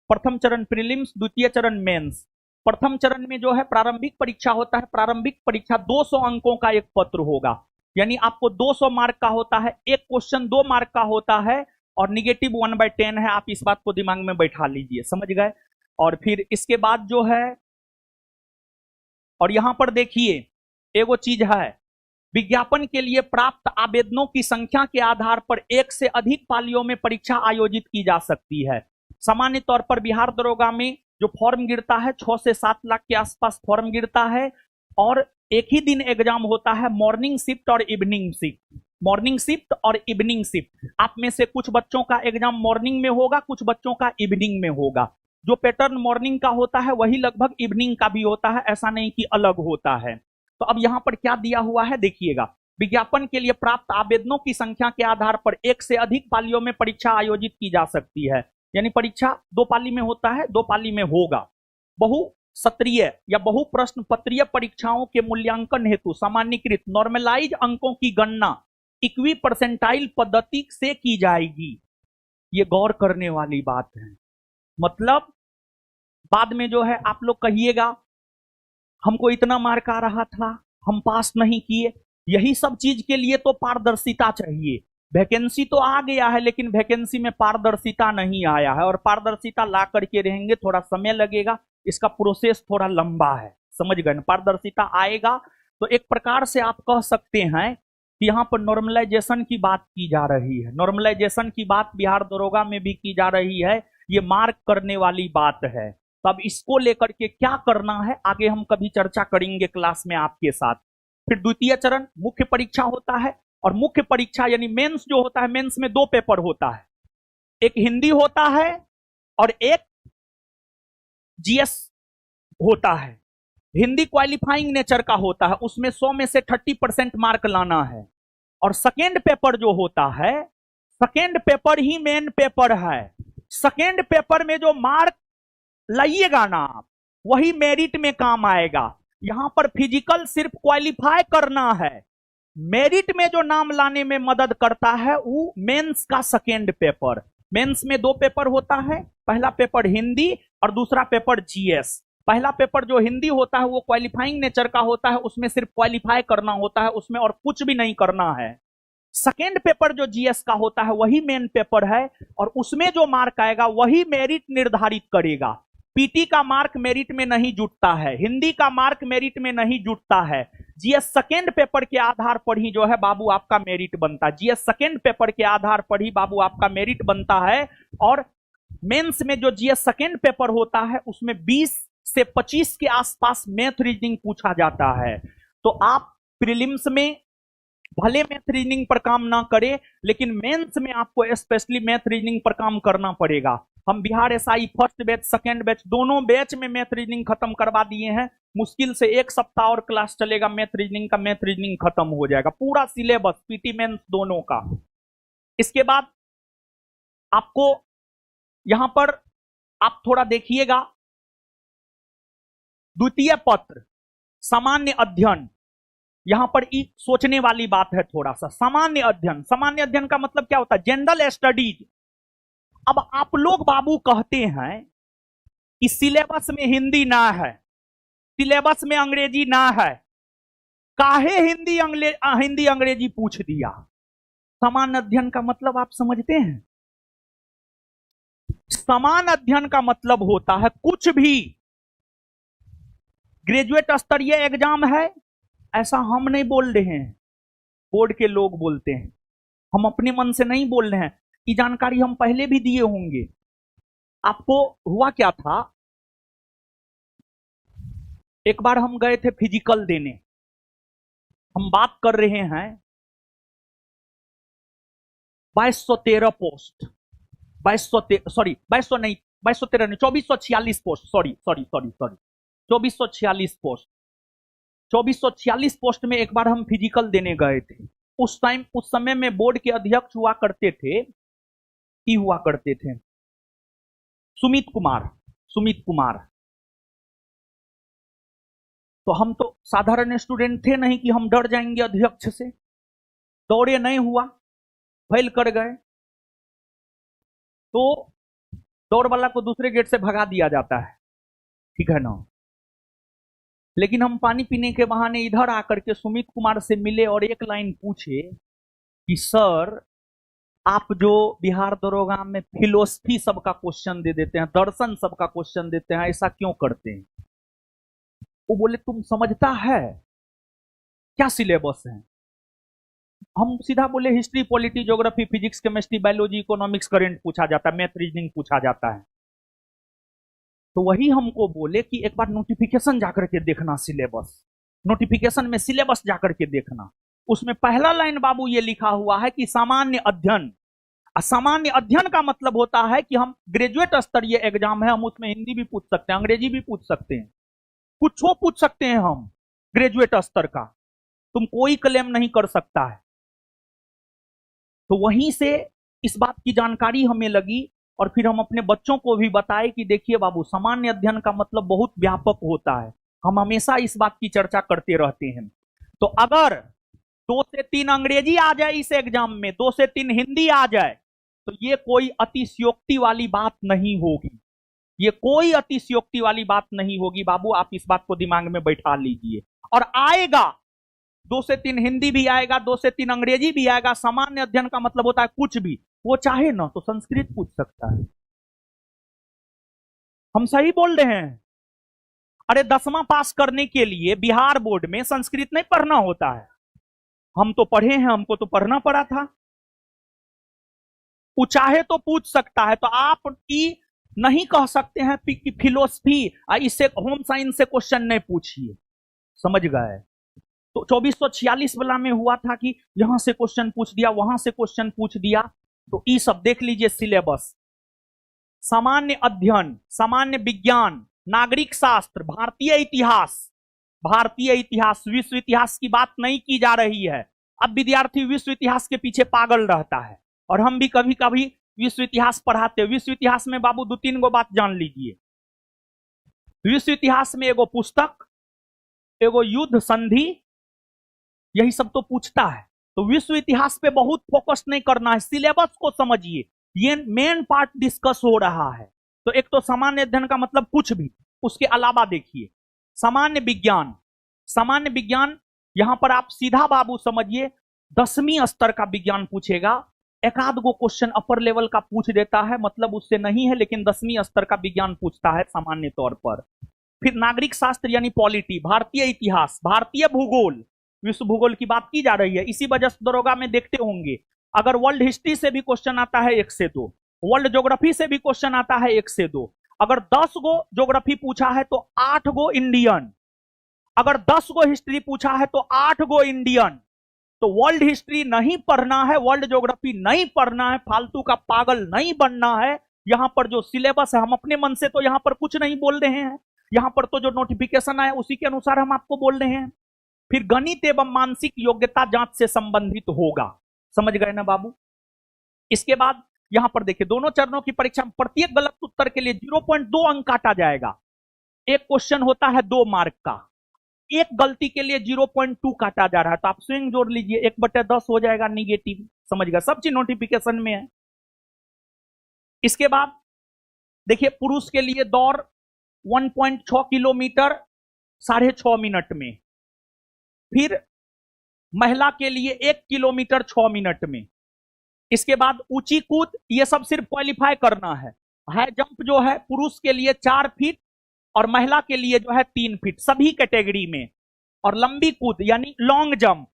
प्रथम चरण प्रीलिम्स, द्वितीय चरण मेंस। प्रथम चरण में जो है प्रारंभिक परीक्षा होता है, प्रारंभिक परीक्षा 200 अंकों का एक पत्र होगा, यानी आपको 200 मार्क का होता है, एक क्वेश्चन 2 मार्क का होता है, और निगेटिव 1/10 है, आप इस बात को दिमाग में बैठा लीजिए, समझ गए। और फिर इसके बाद जो है, और यहां पर देखिए एगो चीज है, विज्ञापन के लिए प्राप्त आवेदनों की संख्या के आधार पर 1 से अधिक पालियों में परीक्षा आयोजित की जा सकती है। सामान्य तौर पर बिहार दरोगा में जो फॉर्म गिरता है 6 से 7 लाख के आसपास फॉर्म गिरता है, और एक ही दिन एग्जाम होता है, मॉर्निंग शिफ्ट और इवनिंग शिफ्ट, मॉर्निंग शिफ्ट और इवनिंग शिफ्ट। आप में से कुछ बच्चों का एग्जाम मॉर्निंग में होगा, कुछ बच्चों का इवनिंग में होगा। जो पैटर्न मॉर्निंग का होता है वही लगभग इवनिंग का भी होता है, ऐसा नहीं कि अलग होता है। तो अब यहां पर क्या दिया हुआ है देखिएगा, विज्ञापन के लिए प्राप्त आवेदनों की संख्या के आधार पर 1 से अधिक पालियों में परीक्षा आयोजित की जा सकती है, यानी परीक्षा 2 पाली में होता है, 2 पाली में होगा। बहु सत्रीय या बहु प्रश्न पत्रीय परीक्षाओं के मूल्यांकन हेतु सामान्यकृत नॉर्मलाइज अंकों की गणना इक्वी परसेंटाइल पद्धति से की जाएगी। ये गौर करने वाली बात है, मतलब बाद में जो है आप लोग कहिएगा हमको इतना मार्क आ रहा था, हम पास नहीं किए। यही सब चीज के लिए तो पारदर्शिता चाहिए। वैकेंसी तो आ गया है, लेकिन वैकेंसी में पारदर्शिता नहीं आया है, और पारदर्शिता ला करके रहेंगे, थोड़ा समय लगेगा, इसका प्रोसेस थोड़ा लंबा है, समझ गए। पारदर्शिता आएगा तो एक प्रकार से आप कह सकते हैं कि यहाँ पर नॉर्मलाइजेशन की बात की जा रही है, नॉर्मलाइजेशन की बात बिहार दरोगा में भी की जा रही है, ये मार्क करने वाली बात है। तो अब इसको लेकर के क्या करना है आगे हम कभी चर्चा करेंगे क्लास में आपके साथ। फिर द्वितीय चरण मुख्य परीक्षा होता है, और मुख्य परीक्षा यानी मेंस जो होता है, मेंस में 2 पेपर होता है, एक हिंदी होता है और एक जीएस होता है। हिंदी क्वालिफाइंग नेचर का होता है, उसमें 100 में से 30% मार्क लाना है। और सेकेंड पेपर जो होता है, सेकेंड पेपर ही मेन पेपर है। सेकेंड पेपर में जो मार्क लाइएगा ना आप, वही मेरिट में काम आएगा। यहां पर फिजिकल सिर्फ क्वालिफाई करना है, मेरिट में जो नाम लाने में मदद करता है वो मेंस का सेकेंड पेपर। मेंस में 2 पेपर होता है, पहला पेपर हिंदी और दूसरा पेपर जीएस। पहला पेपर जो हिंदी होता है वो क्वालिफाइंग नेचर का होता है, उसमें सिर्फ क्वालिफाई करना होता है, उसमें और कुछ भी नहीं करना है। सेकेंड पेपर जो जीएस का होता है वही मेन पेपर है, और उसमें जो मार्क आएगा वही मेरिट निर्धारित करेगा। पीटी का मार्क मेरिट में नहीं जुटता है, हिंदी का मार्क मेरिट में नहीं जुटता है, जीएस सेकेंड पेपर के आधार पर ही जो है बाबू आपका मेरिट बनता है। जीएस सेकेंड पेपर के आधार पर ही बाबू आपका मेरिट बनता है। और मेंस में जो जीएस सेकेंड पेपर होता है उसमें 20 से 25 के आसपास मैथ रीजनिंग पूछा जाता है। तो आप प्रीलिम्स में भले मैथ रीजनिंग पर काम ना करें, लेकिन मेंस में आपको स्पेशली मैथ रीजनिंग पर काम करना पड़ेगा। हम Bihar SI first batch second batch दोनों बैच में मैथ रीजनिंग खत्म करवा दिए हैं। मुश्किल से 1 सप्ताह और क्लास चलेगा मैथ रीजनिंग का, मैथ रीजनिंग खत्म हो जाएगा, पूरा सिलेबस पीटी मेंस दोनों का। इसके बाद आपको यहां पर आप थोड़ा देखिएगा, द्वितीय पत्र, सामान्य अध्ययन। यहां पर सोचने वाली बात है थोड़ा सा। सामान्य अध्ययन, सामान्य अध्ययन का मतलब क्या होता है? General studies. अब आप लोग बाबू कहते हैं कि सिलेबस में हिंदी ना है, सिलेबस में अंग्रेजी ना है, काहे हिंदी अंग्रेजी पूछ दिया? समान अध्ययन का मतलब आप समझते हैं? समान अध्ययन का मतलब होता है कुछ भी ग्रेजुएट स्तरीय एग्जाम है, ऐसा हम नहीं बोल रहे हैं, बोर्ड के लोग बोलते हैं। हम अपने मन से नहीं बोल रहे हैं, ये जानकारी हम पहले भी दिए होंगे आपको। हुआ क्या था, एक बार हम गए थे फिजिकल देने, हम बात कर रहे हैं 2213 post, 2446 post, sorry 2446 post, 2446 post में एक बार हम फिजिकल देने गए थे। उस समय में बोर्ड के अध्यक्ष हुआ करते थे, सुमित कुमार। तो हम तो साधारण स्टूडेंट थे नहीं कि हम डर जाएंगे अध्यक्ष से, दौड़े नहीं हुआ, फेल कर गए तो दौड़ वाला को दूसरे गेट से भगा दिया जाता है, ठीक है ना। लेकिन हम पानी पीने के बहाने इधर आकर के सुमित कुमार से मिले और एक लाइन पूछे कि सर आप जो बिहार दरोगा में फिलोसफी सबका क्वेश्चन दे देते हैं, दर्शन सबका क्वेश्चन देते हैं, ऐसा क्यों करते हैं? वो बोले तुम समझता है क्या सिलेबस है? हम सीधा बोले history, polity, geography, physics, chemistry, biology, economics, current पूछा जाता है, मैथ, रीजनिंग पूछा जाता है। तो वही हमको बोले कि एक बार नोटिफिकेशन जाकर के देखना, सिलेबस, नोटिफिकेशन में सिलेबस जाकर के देखना। उसमें पहला लाइन बाबू ये लिखा हुआ है कि सामान्य अध्ययन। सामान्य अध्ययन का मतलब होता है कि हम ग्रेजुएट स्तरीय एग्जाम है, हम उसमें हिंदी भी पूछ सकते हैं, अंग्रेजी भी पूछ सकते हैं, कुछ पूछ सकते हैं हम ग्रेजुएट स्तर का, तुम कोई क्लेम नहीं कर सकता है। तो वहीं से इस बात की जानकारी हमें लगी और फिर हम अपने बच्चों को भी बताए कि देखिए बाबू, सामान्य अध्ययन का मतलब बहुत व्यापक होता है। हम हमेशा इस बात की चर्चा करते रहते हैं। तो अगर 2 से 3 अंग्रेजी आ जाए इस एग्जाम में, 2 से 3 हिंदी आ जाए, तो ये कोई अतिशयोक्ति वाली बात नहीं होगी, ये कोई अतिशयोक्ति वाली बात नहीं होगी बाबू, आप इस बात को दिमाग में बैठा लीजिए। और आएगा 2 से 3 हिंदी भी आएगा, 2 से 3 अंग्रेजी भी आएगा। सामान्य अध्ययन का मतलब होता है कुछ भी, वो चाहे ना तो संस्कृत पूछ सकता है। हम सही बोल रहे हैं? अरे 10वां पास करने के लिए बिहार बोर्ड में संस्कृत नहीं पढ़ना होता है, हम तो पढ़े हैं, हमको तो पढ़ना पड़ा था। वो चाहे तो पूछ सकता है। तो आप की नहीं कह सकते हैं कि फिलोसफी इससे, होम साइंस से क्वेश्चन नहीं पूछिए, समझ गए? तो 2446 वाला में हुआ था कि यहां से क्वेश्चन पूछ दिया, वहां से क्वेश्चन पूछ दिया। तो ये सब देख लीजिए सिलेबस। सामान्य अध्ययन, सामान्य विज्ञान, नागरिक शास्त्र, भारतीय इतिहास, विश्व इतिहास की बात नहीं की जा रही है। अब विद्यार्थी विश्व इतिहास के पीछे पागल रहता है, और हम भी कभी कभी विश्व इतिहास पढ़ाते हैं। विश्व इतिहास में बाबू 2-3 गो बात जान लीजिए। विश्व इतिहास में एगो पुस्तक, एगो युद्ध संधि, यही सब तो पूछता है। तो विश्व इतिहास पे बहुत फोकस नहीं करना है, सिलेबस को समझिए, ये मेन पार्ट डिस्कस हो रहा है। तो एक तो सामान्य अध्ययन का मतलब कुछ भी, उसके अलावा देखिए सामान्य विज्ञान। सामान्य विज्ञान यहां पर आप सीधा बाबू समझिए 10वीं स्तर का विज्ञान पूछेगा, एक आध गो क्वेश्चन अपर लेवल का पूछ देता है, मतलब उससे नहीं है, लेकिन 10वीं स्तर का विज्ञान पूछता है सामान्य तौर पर। फिर नागरिक शास्त्र यानी पॉलिटी, भारतीय इतिहास, भारतीय भूगोल, विश्व भूगोल की बात की जा रही है, इसी वजह से दरोगा में देखते होंगे अगर वर्ल्ड हिस्ट्री से भी क्वेश्चन आता है 1 से 2, वर्ल्ड ज्योग्राफी से भी क्वेश्चन आता है 1 से 2। अगर 10 गो ज्योग्राफी पूछा है तो 8 गो इंडियन, अगर 10 गो हिस्ट्री पूछा है तो 8 गो इंडियन। तो वर्ल्ड हिस्ट्री नहीं पढ़ना है, वर्ल्ड ज्योग्राफी नहीं पढ़ना है, फालतू का पागल नहीं बनना है। यहां पर जो सिलेबस है, हम अपने मन से तो यहां पर कुछ नहीं बोल रहे हैं, यहां पर तो जो नोटिफिकेशन आया उसी के अनुसार हम आपको बोल रहे हैं। फिर गणित एवं मानसिक योग्यता जांच से संबंधित होगा, समझ गए ना बाबू? इसके बाद यहां पर देखिए दोनों चरणों की परीक्षा में प्रत्येक गलत उत्तर के लिए 0.2 अंक काटा जाएगा। एक क्वेश्चन होता है 2 मार्क का, एक गलती के लिए 0.2 काटा जा रहा है, तो आप स्विंग जोड़ लीजिए, 1/10 हो जाएगा निगेटिव। समझ गया, सब चीज नोटिफिकेशन में है। इसके बाद देखिए, पुरुष के लिए दौड़ 1.6 किलोमीटर 6.5 मिनट में, फिर महिला के लिए 1 किलोमीटर 6 मिनट में। इसके बाद ऊंची कूद, ये सब सिर्फ क्वालिफाई करना है। हाई जंप जो है पुरुष के लिए 4 फीट और महिला के लिए जो है 3 फीट सभी कैटेगरी में। और लंबी कूद यानी लॉन्ग जंप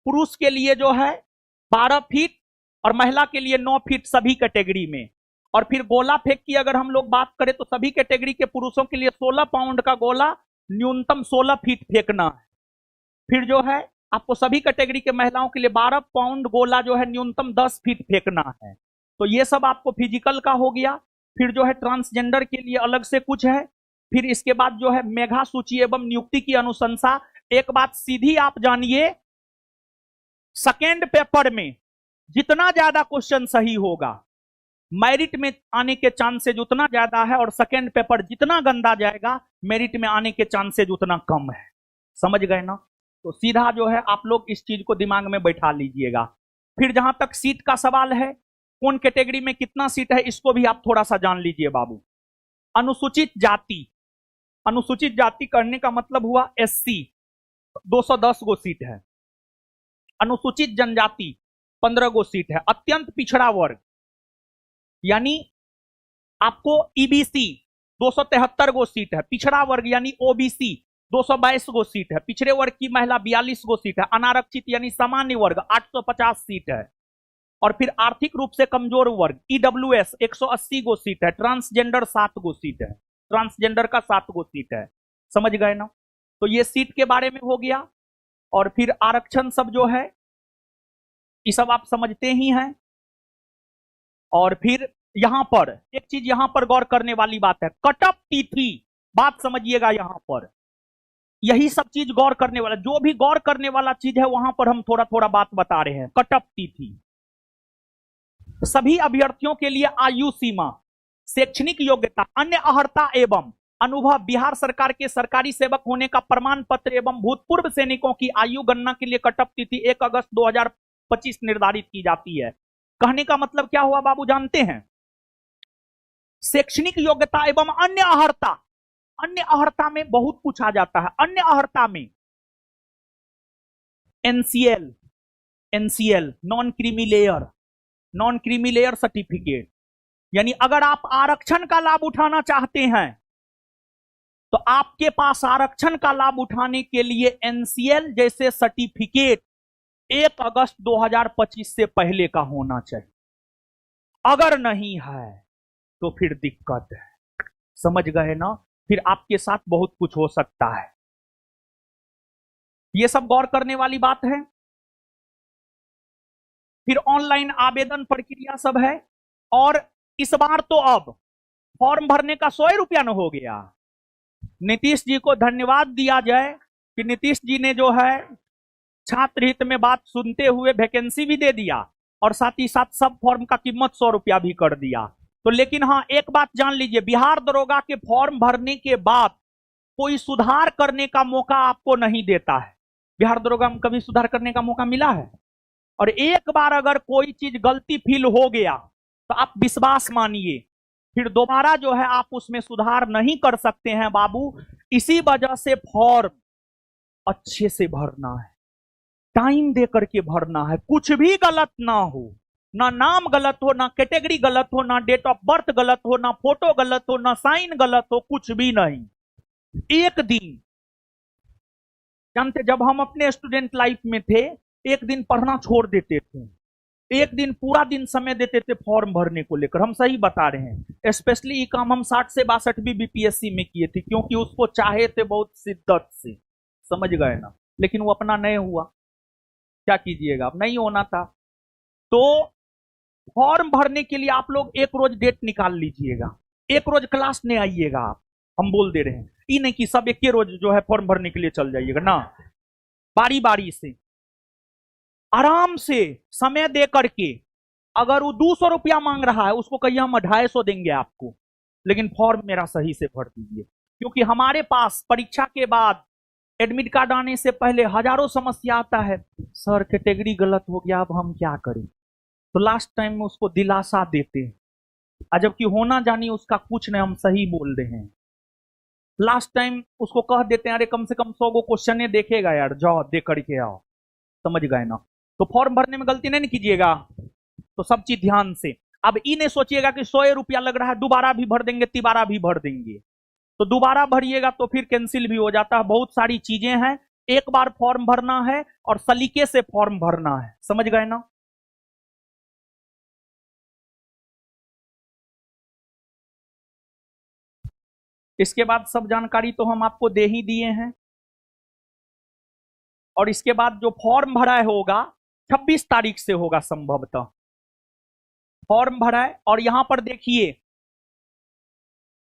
पुरुष के लिए जो है 12 फीट और महिला के लिए 9 फीट सभी कैटेगरी में। और फिर गोला फेंक की अगर हम लोग बात करें तो सभी कैटेगरी के पुरुषों के लिए 16 पाउंड का गोला न्यूनतम 16 फीट फेंकना है। फिर जो है आपको सभी कैटेगरी के महिलाओं के लिए 12 पाउंड गोला जो है न्यूनतम 10 फीट फेंकना है। तो ये सब आपको फिजिकल का हो गया। फिर जो है ट्रांसजेंडर के लिए अलग से कुछ है। फिर इसके बाद जो है मेधा सूची एवं नियुक्ति की अनुशंसा। एक बात सीधी आप जानिए, सेकेंड पेपर में जितना ज्यादा क्वेश्चन सही होगा, मेरिट में आने के चांसेज उतना ज्यादा है, और सेकेंड पेपर जितना गंदा जाएगा मेरिट में आने के चांसेज उतना कम है। समझ गए ना? तो सीधा जो है आप लोग इस चीज को दिमाग में बैठा लीजिएगा। फिर जहां तक सीट का सवाल है, कौन कैटेगरी में कितना सीट है, इसको भी आप थोड़ा सा जान लीजिए बाबू। अनुसूचित जाति, अनुसूचित जाति करने का मतलब हुआ SC 210 गो सीट है। अनुसूचित जनजाति 15 गो सीट है। अत्यंत पिछड़ा वर्ग यानी आपको EBC 273 गो सीट है। पिछड़ा वर्ग यानी OBC 222 गो सीट है। पिछड़े वर्ग की महिला 42 गो सीट है। अनारक्षित यानी सामान्य वर्ग 850 सीट है। और फिर आर्थिक रूप से कमजोर वर्ग EWS 180 गो सीट है। ट्रांसजेंडर 7 गो सीट है। ट्रांसजेंडर का 7 गो सीट है। समझ गए ना? तो ये सीट के बारे में हो गया। और फिर आरक्षण सब जो है ये सब आप समझते ही हैं। और फिर यहां पर एक चीज यहां पर गौर करने वाली बात है, कटअप तिथि। बात समझिएगा, यहां पर यही सब चीज गौर करने वाला, जो भी गौर करने वाला चीज है वहां पर हम थोड़ा थोड़ा बात बता रहे हैं। कटअप तिथि सभी अभ्यर्थियों के लिए आयु सीमा, शैक्षणिक योग्यता, अन्य अर्हता एवं अनुभव, बिहार सरकार के सरकारी सेवक होने का प्रमाण पत्र एवं भूतपूर्व सैनिकों की आयु गणना के लिए कटअप तिथि 1 अगस्त 2025 निर्धारित की जाती है। कहने का मतलब क्या हुआ बाबू, जानते हैं? शैक्षणिक योग्यता एवं अन्य अर्हता, अन्य अर्हता में बहुत कुछ आ जाता है। अन्य अर्हता में NCL non creamy layer, non creamy layer certificate, यानी अगर आप आरक्षण का लाभ उठाना चाहते हैं तो आपके पास आरक्षण का लाभ उठाने के लिए NCL जैसे सर्टिफिकेट 1 अगस्त 2025 से पहले का होना चाहिए। अगर नहीं है तो फिर दिक्कत है। समझ गए ना? फिर आपके साथ बहुत कुछ हो सकता है। यह सब गौर करने वाली बात है। फिर ऑनलाइन आवेदन प्रक्रिया सब है। और इस बार तो अब फॉर्म भरने का 100 रुपया न हो गया। नीतीश जी को धन्यवाद दिया जाए कि नीतीश जी ने जो है छात्र हित में बात सुनते हुए वैकेंसी भी दे दिया और साथ ही साथ सब फॉर्म का कीमत 100 रुपया भी कर दिया। तो लेकिन हाँ, एक बात जान लीजिए, बिहार दरोगा के फॉर्म भरने के बाद कोई सुधार करने का मौका आपको नहीं देता है। बिहार दरोगा में कभी सुधार करने का मौका मिला है? और एक बार अगर कोई चीज गलती फील हो गया तो आप विश्वास मानिए, फिर दोबारा जो है आप उसमें सुधार नहीं कर सकते हैं बाबू। इसी वजह से फॉर्म अच्छे से भरना है, टाइम दे करके भरना है। कुछ भी गलत ना हो, ना नाम गलत हो, ना कैटेगरी गलत हो, ना डेट ऑफ बर्थ गलत हो, ना फोटो गलत हो, ना साइन गलत हो, कुछ भी नहीं। एक दिन, जानते जब हम अपने स्टूडेंट लाइफ में थे, एक दिन पढ़ना छोड़ देते थे, एक दिन पूरा दिन समय देते थे फॉर्म भरने को लेकर। हम सही बता रहे हैं। स्पेशली ये काम हम 60 से 62 भी BPSC में किए थे, क्योंकि उसको चाहे थे बहुत शिद्दत से। समझ गए ना? लेकिन वो अपना नहीं हुआ, क्या कीजिएगा, अब नहीं होना था। तो फॉर्म भरने के लिए आप लोग एक रोज डेट निकाल लीजिएगा, एक रोज क्लास नहीं आइएगा आप। हम बोल दे रहे हैं, ये नहीं कि सब एक ही रोज जो है फॉर्म भरने के लिए चल जाइएगा ना। बारी बारी से आराम से समय दे करके, अगर वो 200 रुपया मांग रहा है उसको कहिए हम 250 देंगे आपको, लेकिन फॉर्म मेरा सही से भर दीजिए। क्योंकि हमारे पास परीक्षा के बाद एडमिट कार्ड आने से पहले हजारों समस्या आता है, सर कैटेगरी गलत हो गया, अब हम क्या करें। तो लास्ट टाइम में उसको दिलासा देते हैं, जबकि होना जानी उसका कुछ नहीं, हम सही बोल रहे हैं। लास्ट टाइम उसको कह देते हैं, अरे कम से कम 100 गो क्वेश्चन देखेगा यार, जाओ दे करके आओ, समझ गए ना। तो फॉर्म भरने में गलती नहीं कीजिएगा, तो सब चीज ध्यान से। अब ये नहीं सोचिएगा कि 100 रुपया लग रहा है, दोबारा भी भर देंगे, तिबारा भी भर देंगे, तो दोबारा भरिएगा तो फिर कैंसिल भी हो जाता है। बहुत सारी चीजें हैं, एक बार फॉर्म भरना है और सलीके से फॉर्म भरना है, समझ गए ना। इसके बाद सब जानकारी तो हम आपको दे ही दिए हैं। और इसके बाद जो फॉर्म भरा होगा 26 तारीख से होगा संभवतः, फॉर्म भरा है। और यहां पर देखिए,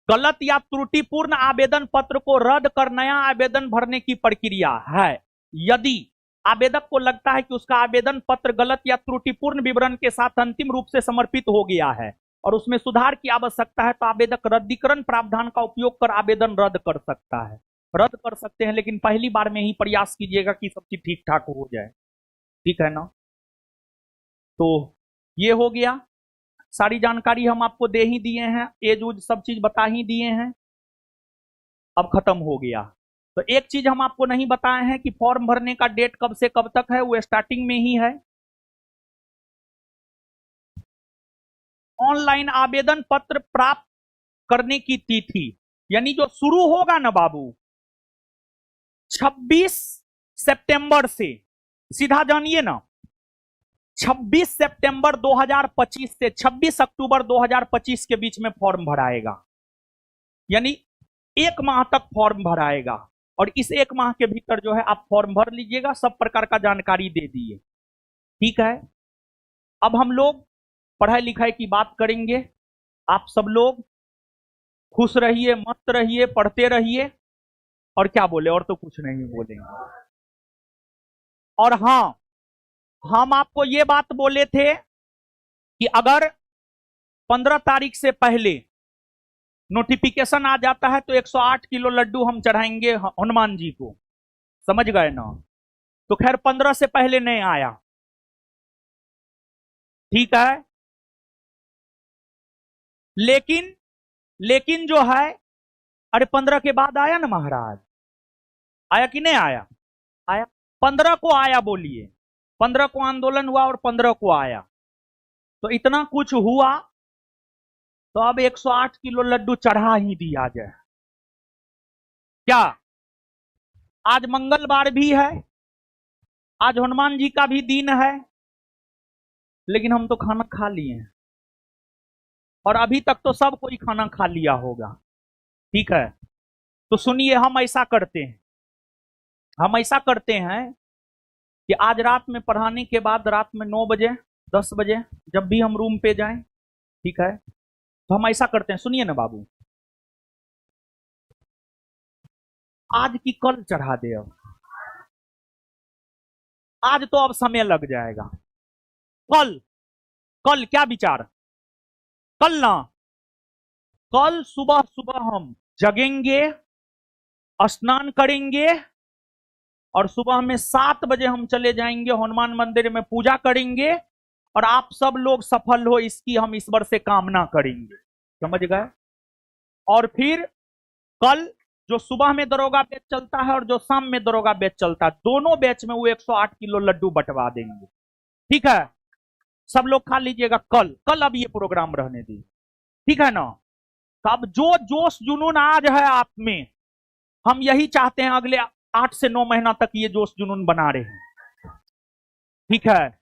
गलत या त्रुटिपूर्ण आवेदन पत्र को रद्द कर नया आवेदन भरने की प्रक्रिया है। यदि आवेदक को लगता है कि उसका आवेदन पत्र गलत या त्रुटिपूर्ण विवरण के साथ अंतिम रूप से समर्पित हो गया है और उसमें सुधार की आवश्यकता है, तो आवेदक रद्दीकरण प्रावधान का उपयोग कर आवेदन रद्द कर सकता है। रद्द कर सकते हैं, लेकिन पहली बार में ही प्रयास कीजिएगा कि सब चीज ठीक ठाक हो जाए, ठीक है ना। तो ये हो गया, सारी जानकारी हम आपको दे ही दिए हैं, एज उज सब चीज बता ही दिए हैं, अब खत्म हो गया। तो एक चीज हम आपको नहीं बताए हैं कि फॉर्म भरने का डेट कब से कब तक है, वो स्टार्टिंग में ही है। ऑनलाइन आवेदन पत्र प्राप्त करने की तिथि, यानी जो शुरू होगा ना बाबू 26 सितंबर से, सीधा जानिए ना, 26 सितंबर 2025 से 26 अक्टूबर 2025 के बीच में फॉर्म भराएगा, यानी एक माह तक फॉर्म भराएगा। और इस एक माह के भीतर जो है आप फॉर्म भर लीजिएगा, सब प्रकार का जानकारी दे दिए, ठीक है। अब हम लोग पढ़ाई लिखाई की बात करेंगे। आप सब लोग खुश रहिए, मस्त रहिए, पढ़ते रहिए, और क्या बोले, और तो कुछ नहीं बोलेंगे। और हाँ, हम आपको ये बात बोले थे कि अगर 15 तारीख से पहले नोटिफिकेशन आ जाता है तो 108 किलो लड्डू हम चढ़ाएंगे हनुमान जी को, समझ गए ना। तो खैर 15 से पहले नहीं आया, ठीक है। लेकिन जो है, अरे 15 के बाद आया ना महाराज, आया कि नहीं आया, आया 15 को आया, बोलिए 15 को आंदोलन हुआ और 15 को आया, तो इतना कुछ हुआ, तो अब 108 किलो लड्डू चढ़ा ही दिया जाए। क्या आज मंगलवार भी है, आज हनुमान जी का भी दिन है, लेकिन हम तो खाना खा लिए हैं, और अभी तक तो सब कोई खाना खा लिया होगा, ठीक है। तो सुनिए, हम ऐसा करते हैं कि आज रात में पढ़ाने के बाद रात में 9 बजे 10 बजे जब भी हम रूम पे जाएं, ठीक है, तो हम ऐसा करते हैं, सुनिए ना बाबू, आज की कल चढ़ा दे। अब आज तो अब समय लग जाएगा, कल क्या विचार, कल ना, कल सुबह सुबह हम जगेंगे, स्नान करेंगे, और सुबह में 7 बजे हम चले जाएंगे हनुमान मंदिर में, पूजा करेंगे, और आप सब लोग सफल हो इसकी हम ईश्वर से कामना करेंगे, समझ गए। और फिर कल जो सुबह में दरोगा बैच चलता है और जो शाम में दरोगा बैच चलता है, दोनों बैच में वो 108 किलो लड्डू बंटवा देंगे, ठीक है। सब लोग खा लीजिएगा कल अब ये प्रोग्राम रहने दी, ठीक है ना। तो अब जो जोश जुनून आज है आप में, हम यही चाहते हैं अगले 8 से 9 महीना तक ये जोश जुनून बना रहे हैं, ठीक है।